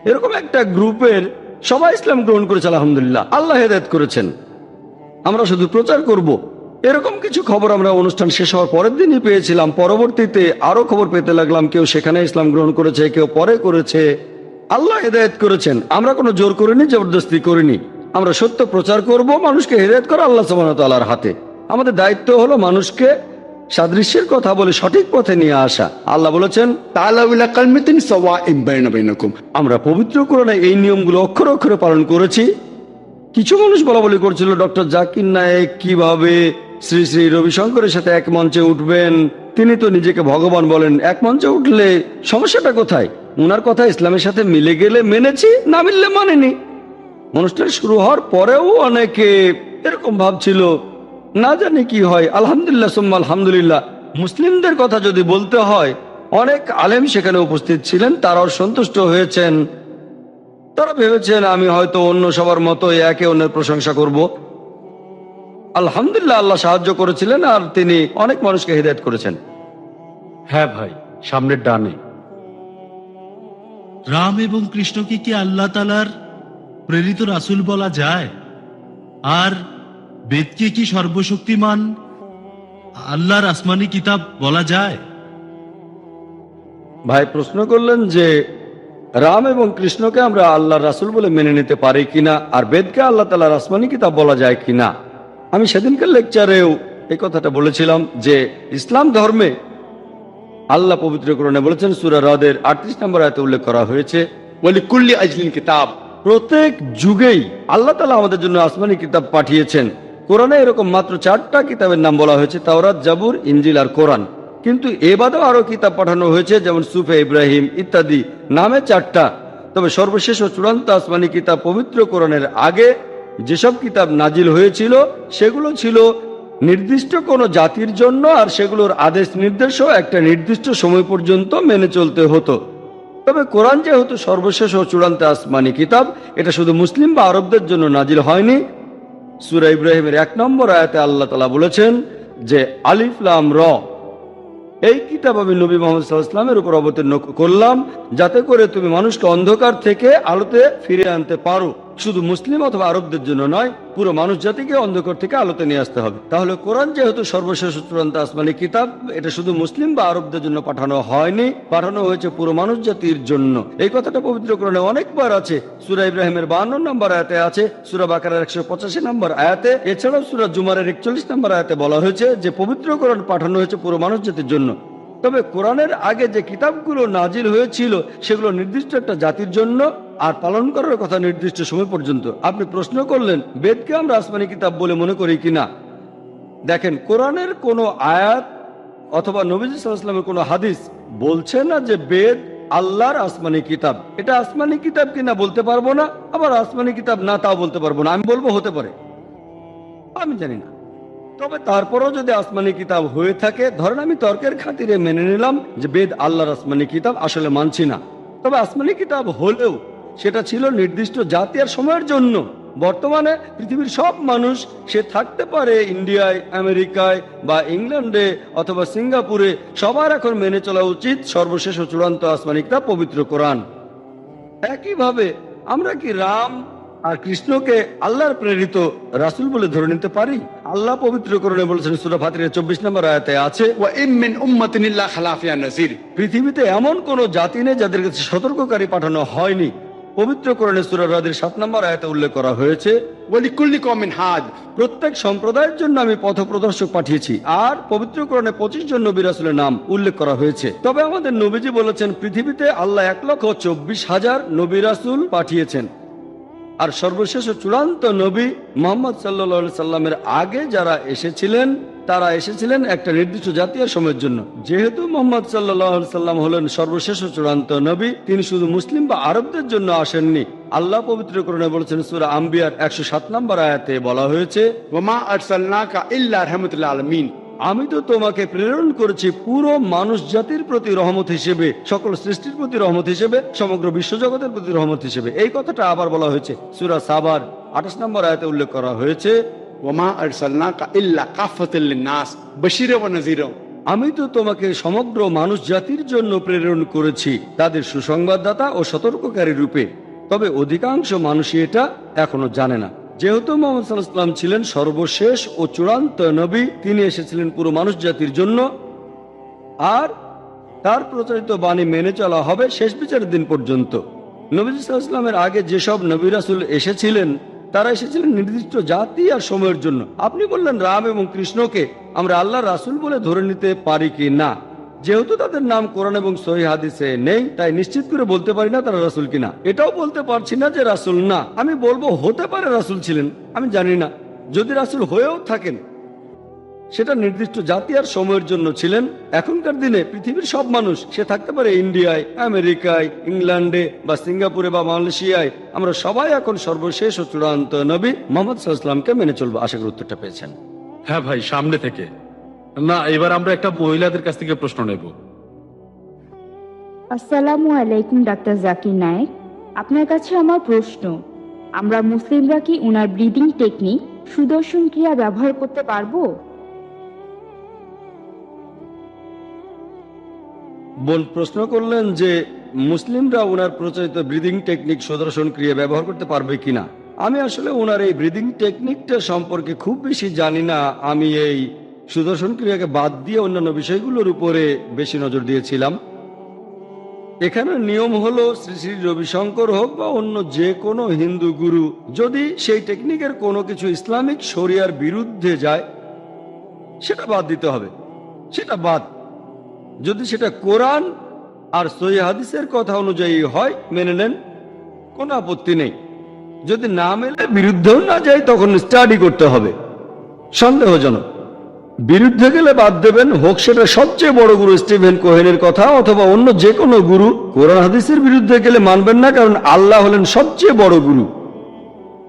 [SPEAKER 1] এরকম একটা গ্রুপের সবাই ইসলাম গ্রহণ করেছে আলহামদুলিল্লাহ, আল্লাহ হেদায়েত করেছেন। আমরা শুধু প্রচার করব, এরকম কিছু খবর আমরা অনুষ্ঠান শেষ হওয়ার পরের দিনই পেয়েছিলাম। পরবর্তীতে আরো খবর পেতে লাগলাম, কেউ সেখানে ইসলাম গ্রহণ করেছে, কেউ পরে করেছে। আল্লাহ হেদায়েত করেছেন, আমরা কোনো জোর করিনি, জবরদস্তি করিনি। আমরা সত্য প্রচার করব, মানুষকে হেদায়েত করা আল্লাহ সুবহানাহু ওয়া তাআলার হাতে। আমাদের দায়িত্ব হলো মানুষকে সাদৃশ্যের কথা বলে সঠিক পথে নিয়ে আসা। আল্লাহ বলেছেন,
[SPEAKER 2] تعالوا إلى كلمة سواء بيننا وبينكم।
[SPEAKER 1] আমরা পবিত্র কোরআনে এই নিয়মগুলো অক্ষরে অক্ষরে পালন করেছি। কিছু মানুষ বলা বলি করছিল, ডক্টর জাকির নায়েক কিভাবে শ্রী শ্রী রবিশঙ্করের সাথে এক মঞ্চে উঠবেন? তিনি তো নিজেকে ভগবান বলেন, এক মঞ্চে উঠলে সমস্যাটা কোথায়? ওনার কথা ইসলামের সাথে মিলে গেলে মেনেছি, না মিললে মানেনি। অনুষ্ঠান শুরু হওয়ার পরেও অনেকে এরকম ভাবছিল, না জানি কি হয়। আলহামদুলিল্লাহ সুম্মা আলহামদুলিল্লাহ, মুসলিমদের কথা যদি বলতে হয়, অনেক আলেম সেখানে উপস্থিত ছিলেন, তারাও সন্তুষ্ট হয়েছেন। তারা ভেবেছেন আমি হয়তো অন্য সবার মতো একে অন্যের প্রশংসা করব। আলহামদুলিল্লাহ, আল্লাহ সাহায্য করেছিলেন আর তিনি অনেক মানুষকে হিদায়াত করেছেন।
[SPEAKER 3] হ্যাঁ ভাই, সামনের ডানে।
[SPEAKER 5] রাম এবং কৃষ্ণকে কি আল্লাহ তাআলার প্রেরিত রাসূল বলা যায়? আর বেদকে কি সর্বশক্তিমান আল্লাহর আসমানি কিতাব বলা যায়?
[SPEAKER 1] ভাই প্রশ্ন করলেন যে রাম এবং কৃষ্ণকে আমরা আল্লাহর রাসূল বলে মেনে নিতে পারি কিনা, আর বেদকে আল্লাহ তাআলার আসমানি কিতাব বলা যায় কিনা। আমি সেদিনকার লেকচারেও এই কথাটা বলেছিলাম যে ইসলাম ধর্মে আল্লাহ পবিত্র কোরআনে বলেছেন, সূরা রদের 38 নম্বর আয়াতে উল্লেখ করা হয়েছে,
[SPEAKER 2] ولكل أجل كتاب।
[SPEAKER 1] প্রত্যেক যুগেই আল্লাহ তাআলা আমাদের জন্য আসমানি কিতাব পাঠিয়েছেন। কোরআনে এরকম মাত্র 4টা কিতাবের নাম বলা হয়েছে, তাওরাত, জাবুর, ইনজিল আর কোরআন। কিন্তু এ বাদেও আরো কিতাব পাঠানো হয়েছে, যেমন সুফে ইব্রাহিম ইত্যাদি, নামে 4টা। তবে সর্বশেষ ও চূড়ান্ত আসমানি কিতাব পবিত্র কোরআনের আগে যেসব কিতাব নাজিল হয়েছিল সেগুলো ছিল নির্দিষ্ট কোনো জাতির জন্য, আর সেগুলোর আদেশ নির্দেশও একটা নির্দিষ্ট সময় পর্যন্ত মেনে চলতে হতো। তবে কোরআন যেহেতু সর্বশেষ ও চূড়ান্ত আসমানি কিতাব, এটা শুধু মুসলিম বা আরবদের জন্য নাজিল হয়নি। সূরা ইব্রাহিমের 1 নম্বর আয়াতে আল্লাহ তাআলা বলেছেন যে আলিফ লাম র, এই কিতাব আমি নবী মুহাম্মদ সাল্লাল্লাহু আলাইহি ওয়াসাল্লামের উপর অবতীর্ণ করলাম, যাতে করে তুমি মানুষকে অন্ধকার থেকে আলোতে ফিরিয়ে আনতে পারো। শুধু মুসলিম অথবা আরবদের জন্য নয়, পুরো মানুষ জাতিকে অন্ধকার থেকে আলোতে নিয়ে আসতে হবে। তাহলে কোরআন যেহেতু সর্বশেষ ও চূড়ান্ত আসমানি কিতাব, এটা শুধু মুসলিম বা আরবদের জন্য পাঠানো হয়নি, পাঠানো হয়েছে পুরো মানুষ জাতির জন্য। এই কথাটা পবিত্র কোরআনে অনেকবার আছে। সূরা ইব্রাহিমের 52 নম্বর আয়াতে আছে, সূরা বাকারার 185 নম্বর আয়াতে, এছাড়াও সূরা জুমারের 41 নম্বর আয়াতে বলা হয়েছে যে পবিত্র কোরআন পাঠানো হয়েছে পুরো মানুষ জাতির জন্য। তবে কোরআনের আগে যে কিতাবগুলো নাজিল হয়েছিল সেগুলো নির্দিষ্ট একটা জাতির জন্য, আর পালন করার কথা নির্দিষ্ট সময় পর্যন্ত। আপনি প্রশ্ন করলেন বেদকে আমরা আসমানি কিতাব বলে মনে করি কিনা। দেখেন, কোরআনের কোনো আয়াত অথবা নবীজি সাল্লাল্লাহু আলাইহি ওয়াসাল্লামের কোনো হাদিস বলছে না যে বেদ আল্লাহর আসমানি কিতাব। এটা আসমানি কিতাব কিনা বলতে পারবো না, আবার আসমানি কিতাব না তাও বলতে পারবো না। আমি বলবো হতে পারে, আমি জানি না। তবে তারপরেও যদি আসমানি কিতাব হয়ে থাকে, ধরেন আমি তর্কের খাতিরে মেনে নিলাম যে বেদ আল্লাহর আসমানি কিতাব, আসলে মানছি না। তবে আসমানি কিতাব হলেও সেটা ছিল নির্দিষ্ট জাতি আর সময়ের জন্য। বর্তমানে পৃথিবীর সব মানুষ সে থাকতে পারে ইন্ডিয়ায়, আমেরিকায় বা ইংল্যান্ডে অথবা সিঙ্গাপুরে, সবার এখন মেনে চলা উচিত সর্বশেষ ও চূড়ান্ত আসমানি কিতাব পবিত্র কোরআন। একইভাবে আমরা কি রাম আর কৃষ্ণকে আল্লাহর প্রেরিত রাসূল বলে ধরে নিতে পারি? আল্লাহ পবিত্র কোরআনে বলেছেন, সূরা ফাতিরের 24 নম্বর আয়াতে আছে,
[SPEAKER 2] وإن من أمة إلا خلا فيها نذير।
[SPEAKER 1] পৃথিবীতে এমন কোন জাতি নেই যাদের কাছে সতর্ককারী পাঠানো হয়নি। পবিত্র কোরআনে সূরা রাদের 7 নম্বর আয়াতে উল্লেখ করা হয়েছে,
[SPEAKER 2] ولكل قوم هاد।
[SPEAKER 1] প্রত্যেক সম্প্রদায়ের জন্য আমি পথপ্রদর্শক পাঠিয়েছি। আর পবিত্র কোরআনে 25 জন নবী রাসূলের নাম উল্লেখ করা হয়েছে। তবে আমাদের নবীজি বলেছেন, পৃথিবীতে আল্লাহ 1,24,000 নবী রাসূল পাঠিয়েছেন। আর সর্বশেষ ও চূড়ান্ত নবী মুহাম্মদ সাল্লাল্লাহু আলাইহি সাল্লামের আগে যারা এসেছিলেন, তারা এসেছিলেন একটা নির্দিষ্ট জাতীয় সময়ের জন্য। যেহেতু মুহাম্মদ সাল্লাল্লাহু আলাইহি সাল্লাম হলেন সর্বশেষ ও চূড়ান্ত নবী, তিনি শুধু মুসলিম বা আরবদের জন্য আসেননি। আল্লাহ পবিত্র কোরআনে বলেছেন, সূরা আম্বিয়ার 107 নম্বর আয়াতে বলা হয়েছে,
[SPEAKER 2] وما أرسلناك إلا رحمة للعالمين।
[SPEAKER 1] আমি তো তোমাকে প্রেরণ করেছি পুরো মানুষ জাতির প্রতি রহমত হিসেবে, সকল সৃষ্টির প্রতি রহমত হিসেবে, সমগ্র বিশ্বজগতের প্রতি রহমত হিসেবে। এই কথাটা আবার বলা হয়েছে সূরা সাবার 28 নম্বর আয়াতে উল্লেখ করা হয়েছে,
[SPEAKER 2] وما أرسلناك إلا كافة للناس بشيرا ونذيرا।
[SPEAKER 1] আমি তো তোমাকে সমগ্র মানুষ জাতির জন্য প্রেরণ করেছি তাদের সুসংবাদদাতা ও সতর্ককারী রূপে। তবে অধিকাংশ মানুষই এটা এখনো জানে না। যেহেতু মুহাম্মদ সাল্লাল্লাহু আলাইহি ওয়াসাল্লাম ছিলেন সর্বশেষ ও চূড়ান্ত নবী, তিনি এসেছিলেন পুরো মানুষ জাতির জন্য, আর তার প্রচারিত বাণী মেনে চলা হবে শেষ বিচারের দিন পর্যন্ত। নবী সাল্লাল্লাহু আলাইহি ওয়াসাল্লামের আগে যেসব নবী রাসূল এসেছিলেন, তারা এসেছিলেন নির্দিষ্ট জাতি আর সময়ের জন্য। আপনি বললেন রাম এবং কৃষ্ণকে আমরা আল্লাহর রাসূল বলে ধরে নিতে পারি কি না? যেহেতু তাদের নাম কোরআন এবং সহিহ হাদিসে নেই, তাই নিশ্চিত করে বলতে পারি না তারা রাসূল কিনা। এটাও বলতে পারছি না যে রাসূল না। আমি বলবো হতে পারে রাসূল ছিলেন, আমি জানি না। যদি রাসূল হয়েও থাকেন, সেটা নির্দিষ্ট জাতি আর সময়ের জন্য ছিলেন। এখনকার দিনে পৃথিবীর সব মানুষ, সে থাকতে পারে ইন্ডিয়ায়, আমেরিকায়, ইংল্যান্ডে বা সিঙ্গাপুরে বা মালয়েশিয়ায়, আমরা সবাই এখন সর্বশেষ ও চূড়ান্ত নবী মুহাম্মদ সাল্লাল্লাহু আলাইহি ওয়াসাল্লামকে মেনে চলবো। আশা করি উত্তরটা পেয়েছেন।
[SPEAKER 3] হ্যাঁ ভাই, সামনে থেকে না, এবার আমরা একটা মহিলাদের কাছ থেকে প্রশ্ন নেব।
[SPEAKER 4] আসসালামু আলাইকুম ডাক্তার জাকির নায়েক, আপনার কাছে আমার প্রশ্ন, আমরা মুসলিমরা কি উনার ব্রিদিং টেকনিক সুদর্শন ক্রিয়া ব্যবহার করতে পারবো?
[SPEAKER 1] বোন প্রশ্ন করলেন যে মুসলিমরা ওনার প্রচলিত ব্রিদিং টেকনিক সুদর্শন ক্রিয়া ব্যবহার করতে পারবে কিনা। আমি আসলে ওনার এই ব্রিদিং টেকনিকটা সম্পর্কে খুব বেশি জানি না। আমি এই সুদর্শন ক্রিয়াকে বাদ দিয়ে অন্যান্য বিষয়গুলোর উপরে বেশি নজর দিয়েছিলাম। এখানে নিয়ম হলো, শ্রী শ্রী রবিশঙ্কর হোক বা অন্য যে কোনো হিন্দু গুরু, যদি সেই টেকনিকের কোনো কিছু ইসলামিক শরিয়ার বিরুদ্ধে যায়, সেটা বাদ দিতে হবে। সেটা বাদ। যদি সেটা কোরআন আর সহিহ হাদিসের কথা অনুযায়ী হয়, মেনে নেন, কোনো আপত্তি নেই। যদি না মেলে, বিরুদ্ধেও না যায়, তখন স্টাডি করতে হবে। সন্দেহজনক বিরুদ্ধে গেলে বাদ দেবেন, হোক সেটা সবচেয়ে বড় গুরু স্টিভেন কোহেনের কথা অথবা অন্য যে কোনো গুরু। কোরআন হাদিসের বিরুদ্ধে গেলে মানবেন না, কারণ আল্লাহ হলেন সবচেয়ে বড় গুরু,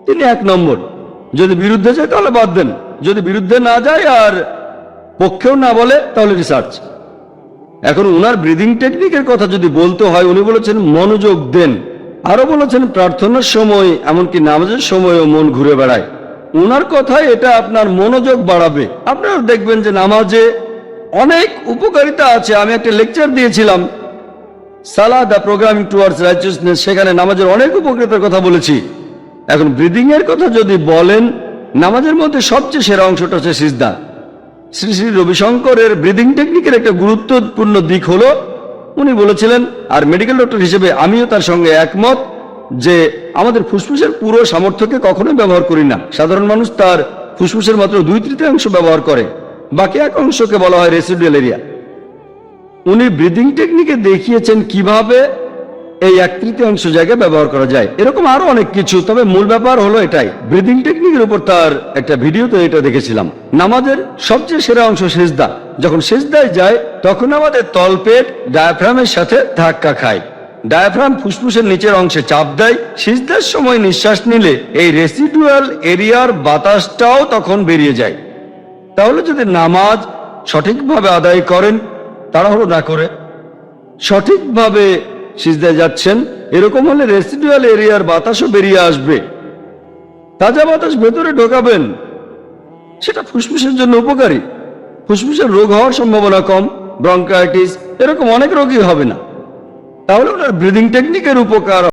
[SPEAKER 1] তিনি 1 নম্বর। যদি বিরুদ্ধে যায় তাহলে বাদ দেন, যদি বিরুদ্ধে না যায় আর পক্ষেও না বলে তাহলে রিসার্চ। এখন উনার ব্রিদিং টেকনিকের কথা যদি বলতে হয়, উনি বলেছেন মনোযোগ দেন। আরো বলেছেন প্রার্থনার সময়, এমনকি নামাজের সময়ও মন ঘুরে বেড়ায়। উনার কথায় এটা আপনার মনোযোগ বাড়াবে। আপনারা দেখবেন যে নামাজে অনেক উপকারিতা আছে। আমি একটা লেকচার দিয়েছিলাম, সালাহ দ্য প্রোগ্রামিং টুয়ার্ডস রাইচিয়াসনেস, সেখানে নামাজের অনেক উপকারিতার কথা বলেছি। এখন ব্রিদিং এর কথা যদি বলেন, নামাজের মধ্যে সবচেয়ে সেরা অংশটা হচ্ছে সিজদা। শ্রী শ্রী রবিশঙ্করের ব্রিদিং টেকনিকের একটা গুরুত্বপূর্ণ দিক হলো, উনি বলেছিলেন, আর মেডিকেল ডক্টর হিসেবে আমিও তার সঙ্গে একমত, যে আমাদের ফুসফুসের পুরো সামর্থ্যকে কখনোই ব্যবহার করি না। সাধারণ মানুষ তার ফুসফুসের মাত্র 2/3 ব্যবহার করে, বাকি 1 অংশকে বলা হয় রেসিডুয়াল এরিয়া। উনি ব্রিদিং টেকনিকে দেখিয়েছেন কিভাবে এই 1/3 জায়গায় ব্যবহার করা যায়। এরকম আরো অনেক কিছু, তবে মূল ব্যাপার হলো এটাই। ব্রিদিং টেকনিকের উপর তার একটা ভিডিওতে এটা দেখেছিলাম। নামাজের সবচেয়ে সেরা অংশ সিজদা। যখন সিজদায় যায়, তখন আমাদের তলপেট ডায়াফ্রামের সাথে ধাক্কা খায়। ডায়াফ্রাম ফুসফুসের নিচের অংশে চাপ দেয়। সিজদার সময় নিঃশ্বাস নিলে এই রেসিডুয়াল এরিয়ার বাতাসটাও তখন বেরিয়ে যায়। তাহলে যদি নামাজ সঠিকভাবে আদায় করেন, তাড়াহুড়ো না করে সঠিকভাবে সিজদায় যাচ্ছেন, এরকম হলে রেসিডুয়াল এরিয়ার বাতাসও বেরিয়ে আসবে। তাজা বাতাস ভেতরে ঢোকাবেন, সেটা ফুসফুসের জন্য উপকারী। ফুসফুসের রোগ হওয়ার সম্ভাবনা কম, ব্রঙ্কাইটিস এরকম অনেক রোগই হবে না। তাহলে ওনার ব্রিদিং টেকনিকের উপকার